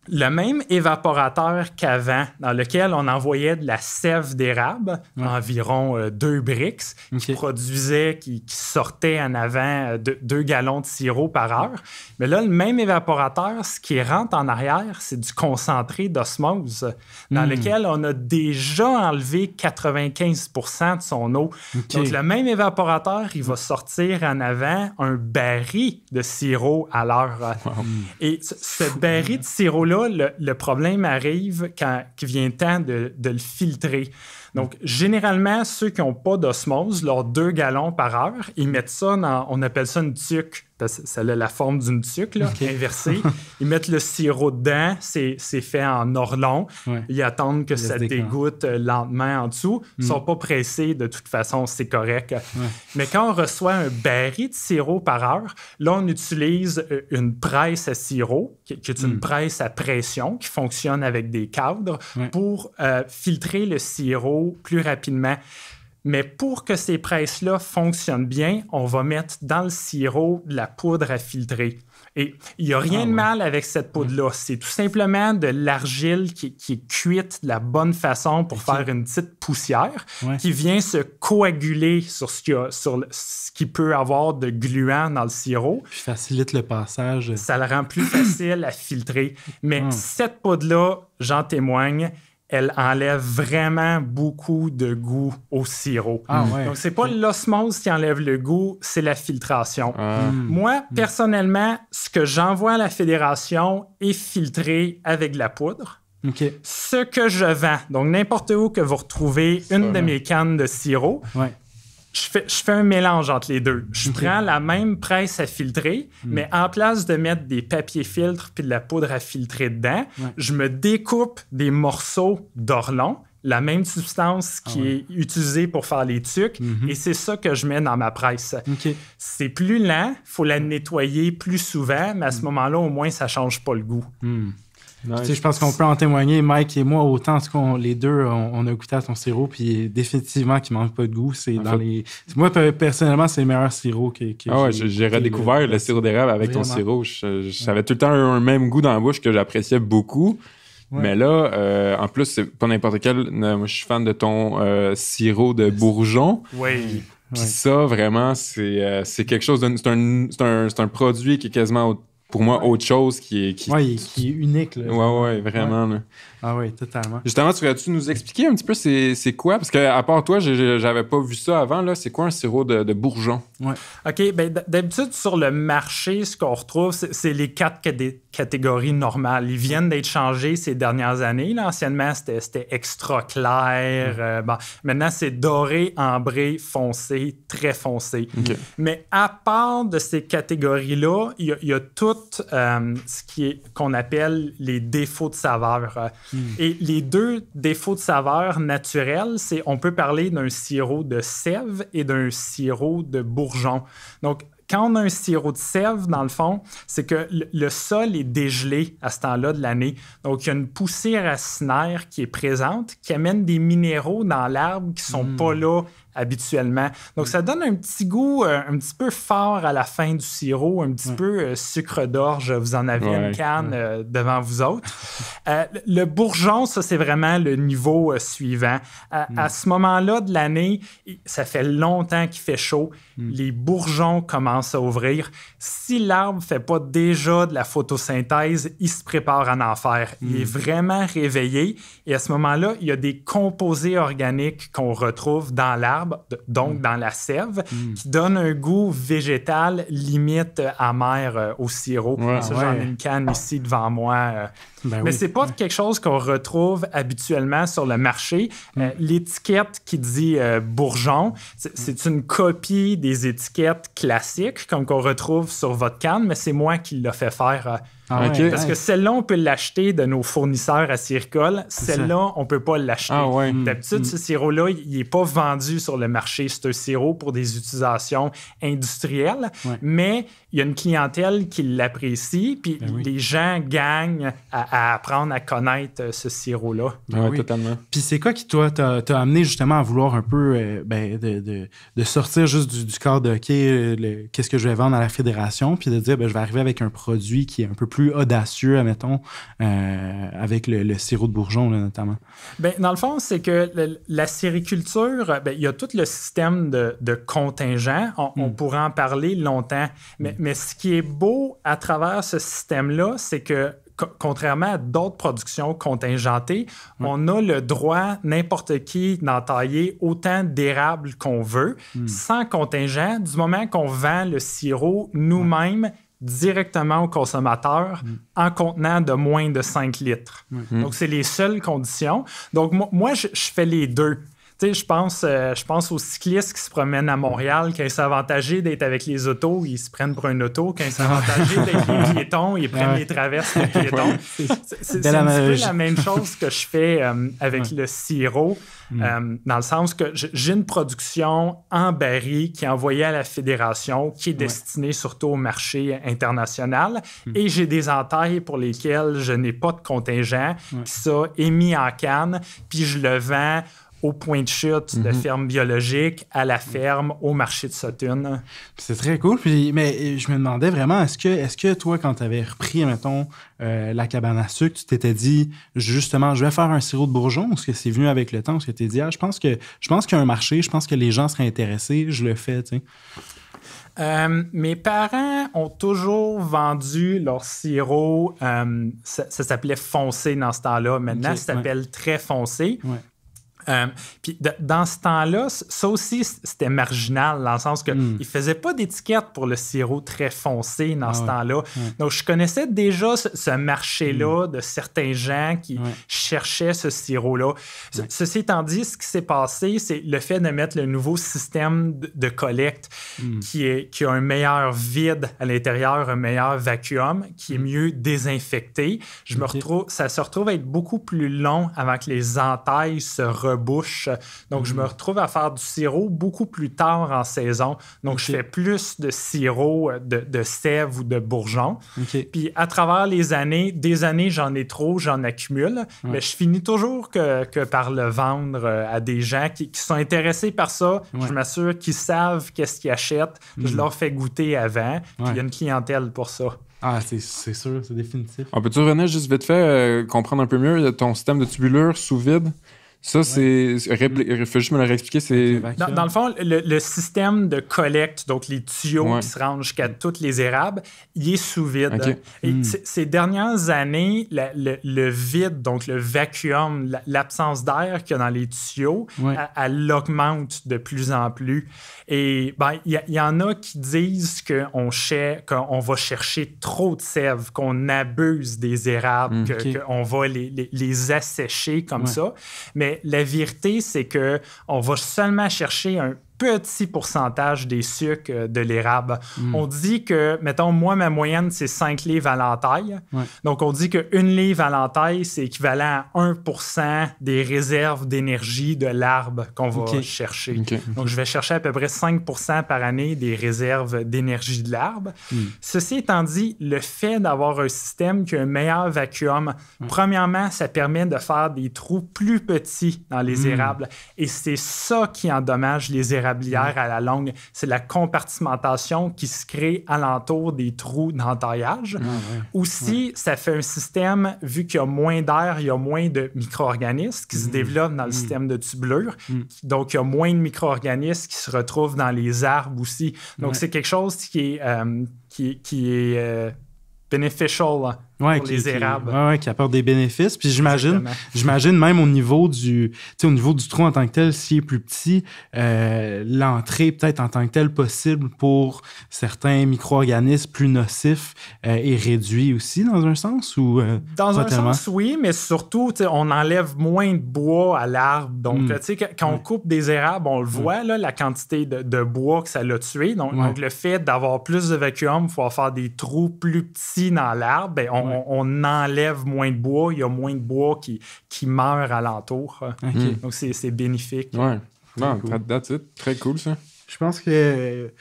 le même évaporateur qu'avant, dans lequel on envoyait de la sève d'érable, environ 2 brix, qui sortait en avant 2 gallons de sirop par heure. Mais là, le même évaporateur, ce qui rentre en arrière, c'est du concentré d'osmose, dans lequel on a déjà enlevé 95% de son eau. Donc, le même évaporateur, il va sortir en avant un baril de sirop à l'heure. Et ce baril de sirop-là, le problème arrive quand il vient temps de le filtrer. Donc, généralement, ceux qui n'ont pas d'osmose, leurs 2 gallons par heure, ils mettent ça on appelle ça une tuque, parce que ça a la forme d'une tuque, là, inversée. Ils mettent le sirop dedans, c'est fait en orlon. Ils attendent que ça dégoutte lentement en dessous. Ils ne sont pas pressés, de toute façon, c'est correct. Mais quand on reçoit un baril de sirop par heure, là, on utilise une presse à sirop, qui est une presse à pression, qui fonctionne avec des cadres, pour filtrer le sirop plus rapidement. Mais pour que ces presses-là fonctionnent bien, on va mettre dans le sirop de la poudre à filtrer. Et il n'y a rien de mal avec cette poudre-là. C'est tout simplement de l'argile qui est cuite de la bonne façon pour faire une petite poussière qui vient se coaguler sur ce qu'il peut avoir de gluant dans le sirop.
Puis facilite le passage.
Ça le rend plus facile à filtrer. Mais cette poudre-là, j'en témoigne, elle enlève vraiment beaucoup de goût au sirop. Donc, c'est pas l'osmose qui enlève le goût, c'est la filtration. Moi, personnellement, ce que j'envoie à la fédération est filtré avec de la poudre. Ce que je vends, donc n'importe où que vous retrouvez une de mes cannes de sirop, je fais un mélange entre les deux. Je prends la même presse à filtrer, mais en place de mettre des papiers filtres puis de la poudre à filtrer dedans, je me découpe des morceaux d'orlon, la même substance qui est utilisée pour faire les tuques, et c'est ça que je mets dans ma presse. C'est plus lent, il faut la nettoyer plus souvent, mais à ce moment-là, au moins, ça ne change pas le goût.
Je pense qu'on peut en témoigner, Mike et moi, autant les deux, on a goûté à ton sirop, puis définitivement qu'il ne manque pas de goût. Moi, personnellement, c'est le meilleur sirop que
j'ai redécouvert le sirop d'érable avec ton sirop. J'avais tout le temps un même goût dans la bouche que j'appréciais beaucoup. Mais là, en plus, c'est pas n'importe quel. Moi, je suis fan de ton sirop de bourgeon. Puis ça, vraiment, c'est quelque chose. C'est un produit qui est quasiment pour moi, autre chose qui est
unique. Là,
vraiment. Là.
Ah oui, totalement.
Justement, tu pourrais-tu nous expliquer un petit peu c'est quoi? Parce qu'à part toi, j'avais pas vu ça avant. Là. C'est quoi un sirop de bourgeon?
OK. Ben, d'habitude, sur le marché, ce qu'on retrouve, c'est les 4 catégories normales. Ils viennent d'être changés ces dernières années. Là. Anciennement, c'était extra clair. Maintenant, c'est doré, ambré, foncé, très foncé. Mais à part de ces catégories-là, il y a tout qu'on appelle les défauts de saveur. Et les 2 défauts de saveur naturels, on peut parler d'un sirop de sève et d'un sirop de bourgeon. Donc, quand on a un sirop de sève, dans le fond, c'est que le sol est dégelé à ce temps-là de l'année. Donc, il y a une poussée racinaire qui est présente, qui amène des minéraux dans l'arbre qui ne sont pas là habituellement. Donc, ça donne un petit goût un petit peu fort à la fin du sirop, un petit peu sucre d'orge. Vous en avez une canne devant vous autres. Le bourgeon, ça, c'est vraiment le niveau suivant. À ce moment-là de l'année, ça fait longtemps qu'il fait chaud. Les bourgeons commencent à ouvrir. Si l'arbre ne fait pas déjà de la photosynthèse, il se prépare à en faire. Il est vraiment réveillé. Et à ce moment-là, il y a des composés organiques qu'on retrouve dans l'arbre, donc dans la sève, qui donne un goût végétal limite amer au sirop. J'en ai une canne ici devant moi. Mais c'est pas quelque chose qu'on retrouve habituellement sur le marché. L'étiquette qui dit bourgeon, c'est une copie des étiquettes classiques comme qu'on retrouve sur votre canne, mais c'est moi qui l'ai fait faire
Ah
OK.
ouais,
Parce que celle-là, on peut l'acheter de nos fournisseurs acéricoles. Celle-là, on ne peut pas l'acheter.
Ah ouais.
D'habitude, ce sirop-là, il n'est pas vendu sur le marché. C'est un sirop pour des utilisations industrielles, mais il y a une clientèle qui l'apprécie, puis les gens gagnent à apprendre à connaître ce sirop-là.
Oui, totalement.
Puis c'est quoi qui, toi, t'a amené justement à vouloir un peu de sortir juste du cadre de OK, qu'est-ce que je vais vendre à la fédération, puis de dire je vais arriver avec un produit qui est un peu plus audacieux, admettons, avec le sirop de bourgeon, là, notamment?
Dans le fond, c'est que la sériculture, il y a tout le système de contingent. On pourrait en parler longtemps. Mais ce qui est beau à travers ce système-là, c'est que contrairement à d'autres productions contingentées, on a le droit, n'importe qui, d'entailler autant d'érables qu'on veut, sans contingent, du moment qu'on vend le sirop nous-mêmes directement au consommateur en contenant de moins de 5 litres. Donc, c'est les seules conditions. Donc, moi je fais les deux. Tu sais, je pense aux cyclistes qui se promènent à Montréal, quand ils sont avantagés d'être avec les autos, ils se prennent pour une auto. Quand ils sont avantagés d'être les piétons, ils prennent les traverses des piétons. C'est un petit peu la même chose que je fais avec le sirop, dans le sens que j'ai une production en baril qui est envoyée à la fédération, qui est destinée surtout au marché international, et j'ai des entailles pour lesquelles je n'ai pas de contingent, puis ça est mis en canne, puis je le vends au point de chute de ferme biologique, à la ferme, au marché de Sutton.
C'est très cool. Mais je me demandais vraiment, est-ce que toi, quand tu avais repris, mettons, la cabane à sucre, tu t'étais dit, justement, je vais faire un sirop de bourgeon, ou est-ce que c'est venu avec le temps? Est-ce que tu t'es dit, je pense qu'il y a un marché, je pense que les gens seraient intéressés, je le fais, tu sais?
Mes parents ont toujours vendu leur sirop, ça s'appelait foncé dans ce temps-là. Maintenant, ça s'appelle très foncé. Ouais. Puis dans ce temps-là, ça aussi, c'était marginal, dans le sens qu'ils ne faisaient pas d'étiquette pour le sirop très foncé dans ce temps-là. Donc, je connaissais déjà ce marché-là de certains gens qui cherchaient ce sirop-là. Ceci étant dit, ce qui s'est passé, c'est le fait de mettre le nouveau système de collecte qui a un meilleur vide à l'intérieur, un meilleur vacuum, qui est mieux désinfecté. Ça se retrouve à être beaucoup plus long avant que les entailles se rebouche. Donc, je me retrouve à faire du sirop beaucoup plus tard en saison. Donc, je fais plus de sirop de sève ou de bourgeon. Puis, à travers les années, des années, j'en ai trop, j'en accumule, mais je finis toujours que par le vendre à des gens qui sont intéressés par ça. Je m'assure qu'ils savent qu'est-ce qu'ils achètent. Je leur fais goûter avant. Puis, il y a une clientèle pour ça.
Ah, c'est sûr, c'est définitif.
On peut-tu revenir juste vite fait, comprendre un peu mieux ton système de tubulure sous vide? Ça, c'est... Faut juste me le réexpliquer.
Dans le fond, le système de collecte, donc les tuyaux qui se rendent jusqu'à toutes les érables, il est sous vide. Et ces dernières années, le vide, donc le vacuum, l'absence d'air qu'il y a dans les tuyaux, elle augmente de plus en plus. Et il y en a qui disent qu'on va chercher trop de sève, qu'on abuse des érables, qu'on va les assécher comme ça. Mais la vérité, c'est qu'on va seulement chercher un petit pourcentage des sucres de l'érable. On dit que, mettons, moi, ma moyenne, c'est 5 livres à l'entaille. Donc, on dit qu'une livre à l'entaille, c'est équivalent à 1% des réserves d'énergie de l'arbre qu'on va chercher. Donc, je vais chercher à peu près 5% par année des réserves d'énergie de l'arbre. Ceci étant dit, le fait d'avoir un système qui a un meilleur vacuum, premièrement, ça permet de faire des trous plus petits dans les érables. Et c'est ça qui endommage les érables à la longue. C'est la compartimentation qui se crée alentour des trous d'entaillage. Aussi, ça fait un système, vu qu'il y a moins d'air, il y a moins de micro-organismes qui se développent dans le système de tubulure. Donc, il y a moins de micro-organismes qui se retrouvent dans les arbres aussi. Donc, c'est quelque chose qui est beneficial pour les érables.
Qui apporte des bénéfices. Puis j'imagine même au niveau du trou en tant que tel, s'il est plus petit, l'entrée peut-être en tant que telle possible pour certains micro-organismes plus nocifs est réduit aussi dans un sens ou
dans un sens, oui, mais surtout, on enlève moins de bois à l'arbre. Donc, quand on coupe des érables, on le voit, là, la quantité de bois que ça l'a tué. Donc, le fait d'avoir plus de vacuum, il faut faire des trous plus petits dans l'arbre, on enlève moins de bois, il y a moins de bois qui meurt alentour. Donc, c'est bénéfique.
Ouais. Non, that's it. Très cool, ça.
Je pense que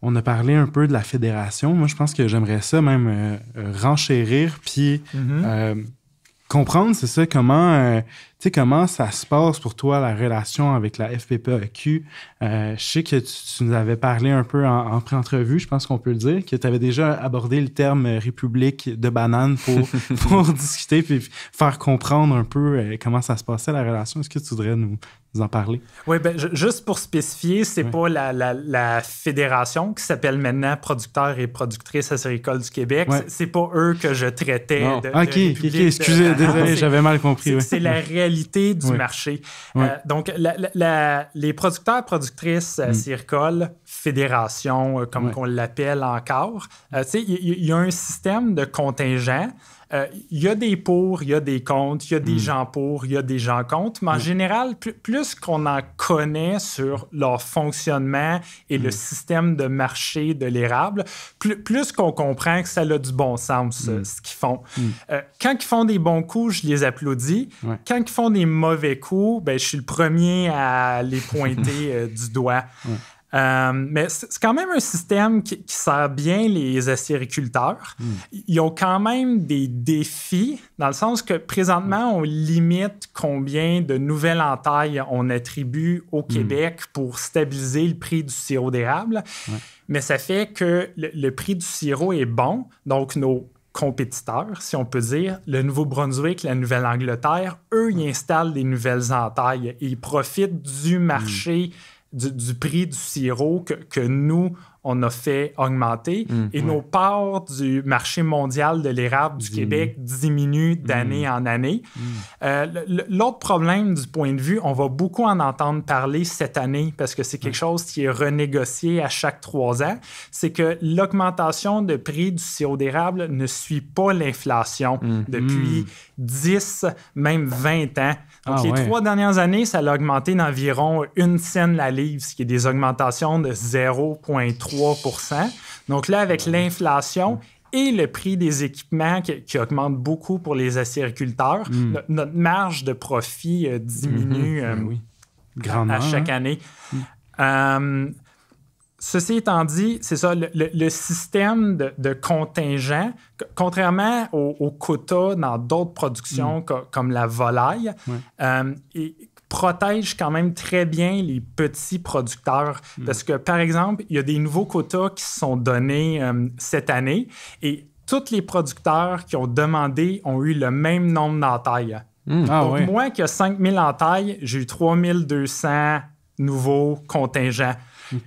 on a parlé un peu de la fédération. Moi, je pense que j'aimerais ça même renchérir puis comprendre, c'est ça, comment ça se passe pour toi, la relation avec la FPPAQ. Je sais que tu nous avais parlé un peu en pré-entrevue, je pense qu'on peut le dire, que tu avais déjà abordé le terme République de banane pour discuter puis faire comprendre un peu comment ça se passait, la relation. Est-ce que tu voudrais nous en parler?
Oui, juste pour spécifier, c'est pas la fédération qui s'appelle maintenant Producteurs et Productrices acéricoles du Québec. C'est pas eux que je traitais.
OK, excusez, désolé, j'avais mal compris.
C'est la réalité du marché. Donc, les producteurs et productrices acéricoles, fédération, comme on l'appelle encore, il y a un système de contingent. Il y a des pour, il y a des contre, il y a des gens pour, il y a des gens contre, mais en général, plus qu'on en connaît sur leur fonctionnement et le système de marché de l'érable, plus qu'on comprend que ça a du bon sens, ce qu'ils font. Quand ils font des bons coups, je les applaudis. Quand ils font des mauvais coups, je suis le premier à les pointer du doigt. Mais c'est quand même un système qui sert bien les acériculteurs. Ils ont quand même des défis, dans le sens que présentement, on limite combien de nouvelles entailles on attribue au Québec pour stabiliser le prix du sirop d'érable. Mais ça fait que le prix du sirop est bon, donc nos compétiteurs, si on peut dire, le Nouveau-Brunswick, la Nouvelle-Angleterre, eux, ils installent des nouvelles entailles et ils profitent du marché du prix du sirop que nous, on a fait augmenter. Et nos parts du marché mondial de l'érable du Québec diminuent d'année en année. L'autre problème du point de vue, on va beaucoup en entendre parler cette année parce que c'est quelque chose qui est renégocié à chaque 3 ans, c'est que l'augmentation de prix du sirop d'érable ne suit pas l'inflation depuis 10, même 20 ans. Donc, les 3 dernières années, ça a augmenté d'environ 1 cent la livre, ce qui est des augmentations de 0,3%. Donc là, avec l'inflation et le prix des équipements qui augmente beaucoup pour les acériculteurs, notre marge de profit diminue à chaque année. Ceci étant dit, c'est ça, le système de contingent, contrairement aux quotas dans d'autres productions comme la volaille, protège quand même très bien les petits producteurs. Parce que, par exemple, il y a des nouveaux quotas qui sont donnés cette année et tous les producteurs qui ont demandé ont eu le même nombre d'entailles. Donc, moi qui ai 5000 entailles, j'ai eu 3200 nouveaux contingents.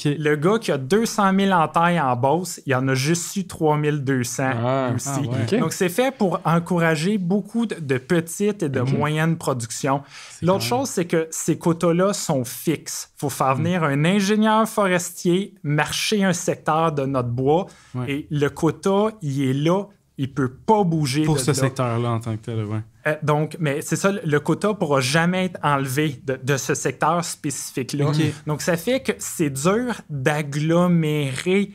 Le gars qui a 200 000 entailles en Beauce, il en a juste eu 3200 aussi. Donc, c'est fait pour encourager beaucoup de petites et de moyennes productions. L'autre chose, c'est que ces quotas-là sont fixes. Il faut faire venir un ingénieur forestier, marcher un secteur de notre bois et le quota, il est là. Il ne peut pas bouger.
Pour ce secteur-là en tant que tel,
donc, mais c'est ça, le quota ne pourra jamais être enlevé de ce secteur spécifique-là. Donc, ça fait que c'est dur d'agglomérer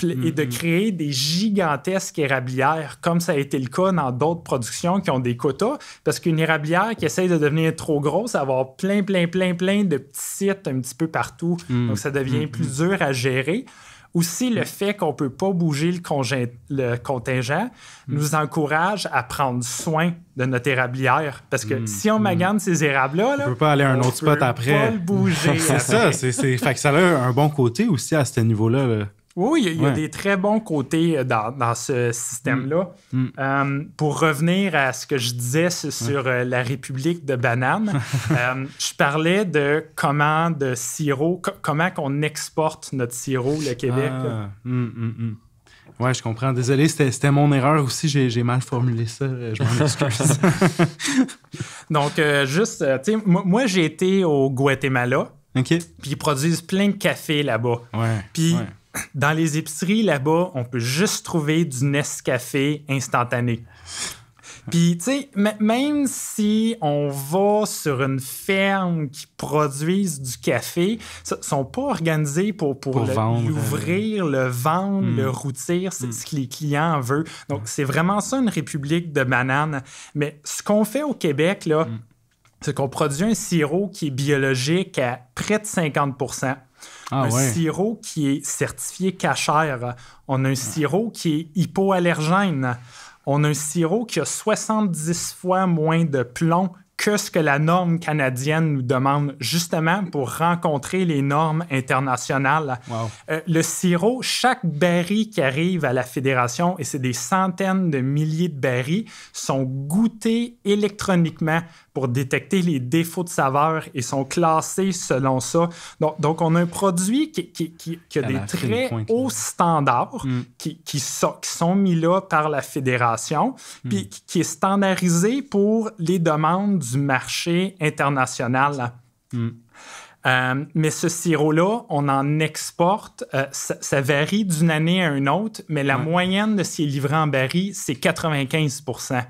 et de créer des gigantesques érablières, comme ça a été le cas dans d'autres productions qui ont des quotas, parce qu'une érablière qui essaie de devenir trop grosse, ça va avoir plein de petits sites un petit peu partout. Donc, ça devient plus dur à gérer. Aussi, le fait qu'on ne peut pas bouger le contingent nous encourage à prendre soin de notre érablière. Parce que si on magane ces érables-là,
on ne peut pas aller à un autre spot après.
On ne peut pas le bouger.
C'est ça. Fait que ça a un bon côté aussi à ce niveau-là. Là.
Oui, il y a des très bons côtés dans ce système-là. Pour revenir à ce que je disais sur la République de banane, je parlais de comment qu'on exporte notre sirop, le Québec.
Ouais, je comprends. Désolé, c'était mon erreur aussi. J'ai mal formulé ça. Je m'en excuse.
Donc, juste, tu sais, moi, j'ai été au Guatemala.
OK.
Puis ils produisent plein de café là-bas.
Ouais.
Puis
ouais.
dans les épiceries là-bas, on peut juste trouver du Nescafé instantané. Puis, tu sais, même si on va sur une ferme qui produise du café, ils ne sont pas organisés pour l'ouvrir, le vendre, le rôtir, c'est ce que les clients veulent. Donc, c'est vraiment ça, une république de bananes. Mais ce qu'on fait au Québec, là, c'est qu'on produit un sirop qui est biologique à près de 50%. Un sirop qui est certifié cachère. On a un sirop qui est hypoallergène. On a un sirop qui a 70 fois moins de plomb que ce que la norme canadienne nous demande, justement pour rencontrer les normes internationales.
Wow.
Le sirop, chaque baril qui arrive à la Fédération, et c'est des centaines de milliers de barils, sont goûtés électroniquement pour détecter les défauts de saveur et sont classés selon ça. Donc on a un produit qui a des très hauts standards qui sont mis là par la Fédération, puis qui est standardisé pour les demandes du marché international. Mais ce sirop-là, on en exporte. Ça varie d'une année à une autre, mais la moyenne de ce qui est livré en baril, c'est 95%.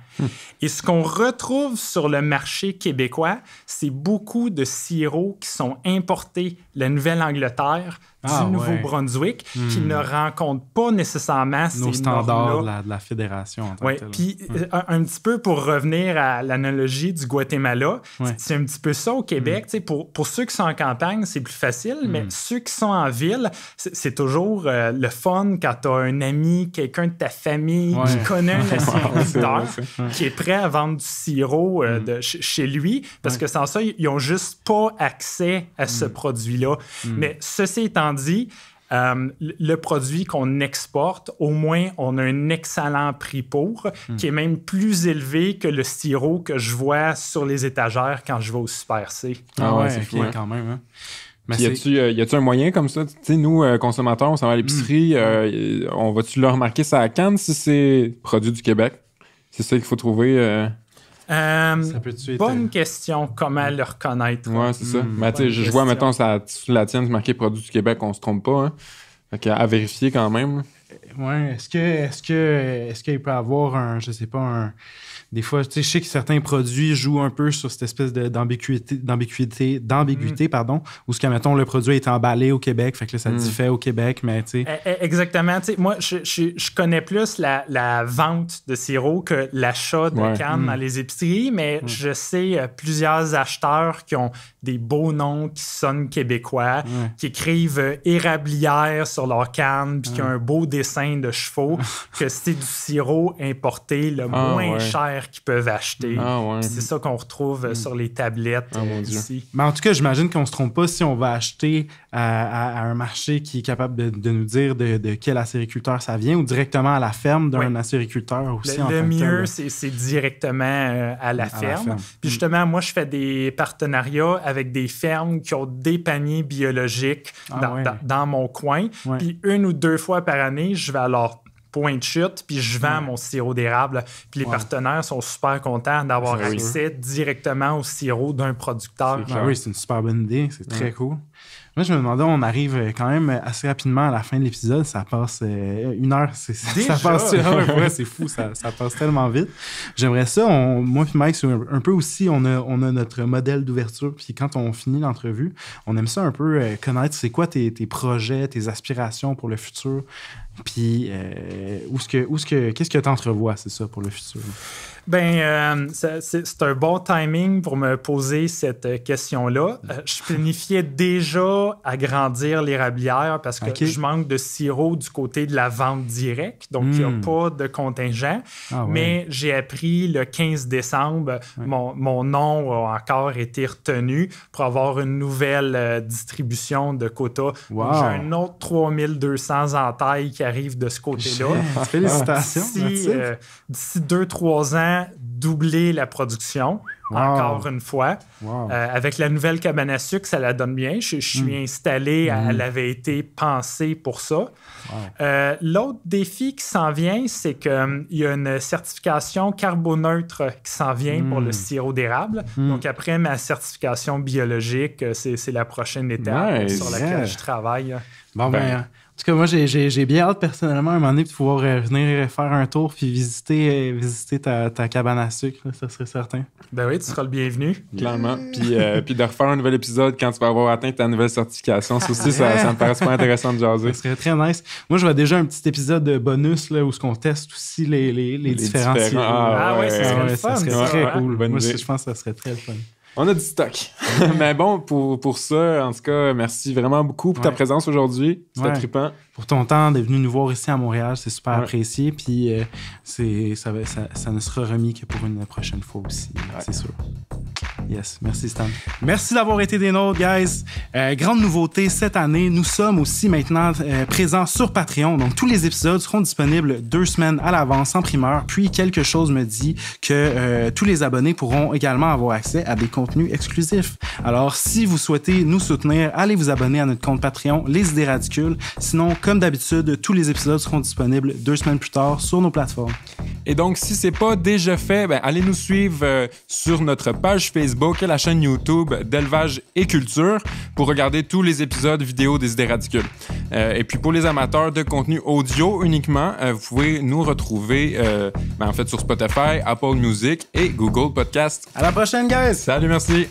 Et ce qu'on retrouve sur le marché québécois, c'est beaucoup de sirops qui sont importés de la Nouvelle-Angleterre, du Nouveau-Brunswick, qui ne rencontrent pas nécessairement
nos
ces
standards
normes-là.
de la Fédération. En tant
Oui,
que tel.
puis un petit peu pour revenir à l'analogie du Guatemala, c'est un petit peu ça au Québec. Pour ceux qui sont en campagne, c'est plus facile, mais ceux qui sont en ville, c'est toujours le fun quand tu as un ami, quelqu'un de ta famille qui connaît un acériculteur qui est prêt à vendre du sirop chez lui, parce que sans ça, ils n'ont juste pas accès à ce produit-là. Mais ceci étant dit, le produit qu'on exporte, au moins, on a un excellent prix pour, qui est même plus élevé que le sirop que je vois sur les étagères quand je vais au Super C.
C'est fou quand même. Hein?
Puis y a-tu un moyen comme ça? Tu sais, nous, consommateurs, on s'en va à l'épicerie, on va-tu le remarquer ça à canne si c'est produit du Québec? C'est ça qu'il faut trouver...
Bonne question, comment le reconnaître?
Ouais, c'est ça. Mais tu sais, je vois, mettons, sur la tienne, c'est marqué produit du Québec, on se trompe pas. Hein? Fait qu'à vérifier quand même.
Ouais, est-ce qu'il peut y avoir des fois, tu sais, je sais que certains produits jouent un peu sur cette espèce d'ambiguïté, où ce que, mettons, le produit est emballé au Québec, fait que là, ça dit fait au Québec, mais tu sais...
Exactement. Tu sais, moi, je connais plus la vente de sirop que l'achat de cannes dans les épiceries, mais je sais plusieurs acheteurs qui ont des beaux noms qui sonnent québécois, qui écrivent érablière sur leur canne, puis qui ont un beau dessin de chevaux, que c'est du sirop importé le moins cher qu'ils peuvent acheter. C'est ça qu'on retrouve sur les tablettes ici.
Mais en tout cas, j'imagine qu'on ne se trompe pas si on va acheter à un marché qui est capable de nous dire de quel acériculteur ça vient ou directement à la ferme d'un acériculteur aussi.
Le mieux, c'est directement à la ferme. Puis justement, moi, je fais des partenariats avec des fermes qui ont des paniers biologiques dans mon coin. Puis 1 ou 2 fois par année, je vais à leur point de chute, puis je vends mon sirop d'érable. Puis les partenaires sont super contents d'avoir accès directement au sirop d'un producteur.
Oui, c'est une super bonne idée. C'est très cool. Moi, je me demandais, on arrive quand même assez rapidement à la fin de l'épisode. Ça passe 1 heure. Ça passe c'est fou. Ça passe tellement vite. J'aimerais ça, moi et Mike, un peu aussi, on a notre modèle d'ouverture. Puis quand on finit l'entrevue, on aime ça un peu connaître c'est quoi tes projets, tes aspirations pour le futur. Puis qu'est-ce que tu entrevois, c'est ça, pour le futur?
C'est un bon timing pour me poser cette question-là. Je planifiais déjà agrandir l'érablière parce que je manque de sirop du côté de la vente directe, donc il n'y a pas de contingent. Mais j'ai appris le 15 décembre, mon nom a encore été retenu pour avoir une nouvelle distribution de quotas. J'ai un autre 3200 entailles qui arrivent de ce côté-là.
Félicitations.
D'ici 2-3 ans, doublé la production. Encore une fois. Avec la nouvelle cabane à sucre, ça la donne bien. Je suis installé, elle avait été pensée pour ça. L'autre défi qui s'en vient, c'est qu'il y a une certification carboneutre qui s'en vient pour le sirop d'érable. Donc, après ma certification biologique, c'est la prochaine étape sur laquelle je travaille.
Bon, ben, en tout cas, moi, j'ai bien hâte personnellement à un moment donné de pouvoir venir faire un tour puis visiter ta cabane à sucre. Là, ça serait certain.
Ben oui, tu seras le bienvenu.
Clairement. Puis de refaire un nouvel épisode quand tu vas avoir atteint ta nouvelle certification. Ça aussi, ça me paraît super intéressant de jaser.
Ça serait très nice. Moi, je vois déjà un petit épisode de bonus là, où on teste aussi les différents sirops.
Ouais, ça serait le fun.
Ça serait très cool.
Bonne
Moi,
idée.
je pense que ça serait très fun.
On a du stock. Mais bon, pour ça, en tout cas, merci vraiment beaucoup pour ta présence aujourd'hui. C'était trippant.
Pour ton temps d'être venu nous voir ici à Montréal, c'est super apprécié. Puis ça ne sera remis que pour une prochaine fois aussi, c'est sûr. Yes, merci Stan. Merci d'avoir été des nôtres, guys. Grande nouveauté cette année, nous sommes aussi maintenant présents sur Patreon. Donc tous les épisodes seront disponibles 2 semaines à l'avance en primeur. Puis quelque chose me dit que tous les abonnés pourront également avoir accès à des contenus exclusifs. Alors si vous souhaitez nous soutenir, allez vous abonner à notre compte Patreon, Les Idées Radicules. Sinon, comme d'habitude, tous les épisodes seront disponibles 2 semaines plus tard sur nos plateformes.
Et donc, si c'est pas déjà fait, allez nous suivre sur notre page Facebook et la chaîne YouTube d'Élevage et Culture pour regarder tous les épisodes vidéo des Idées Radicules. Et puis, pour les amateurs de contenu audio uniquement, vous pouvez nous retrouver en fait sur Spotify, Apple Music et Google Podcast.
À la prochaine, guys!
Salut, merci!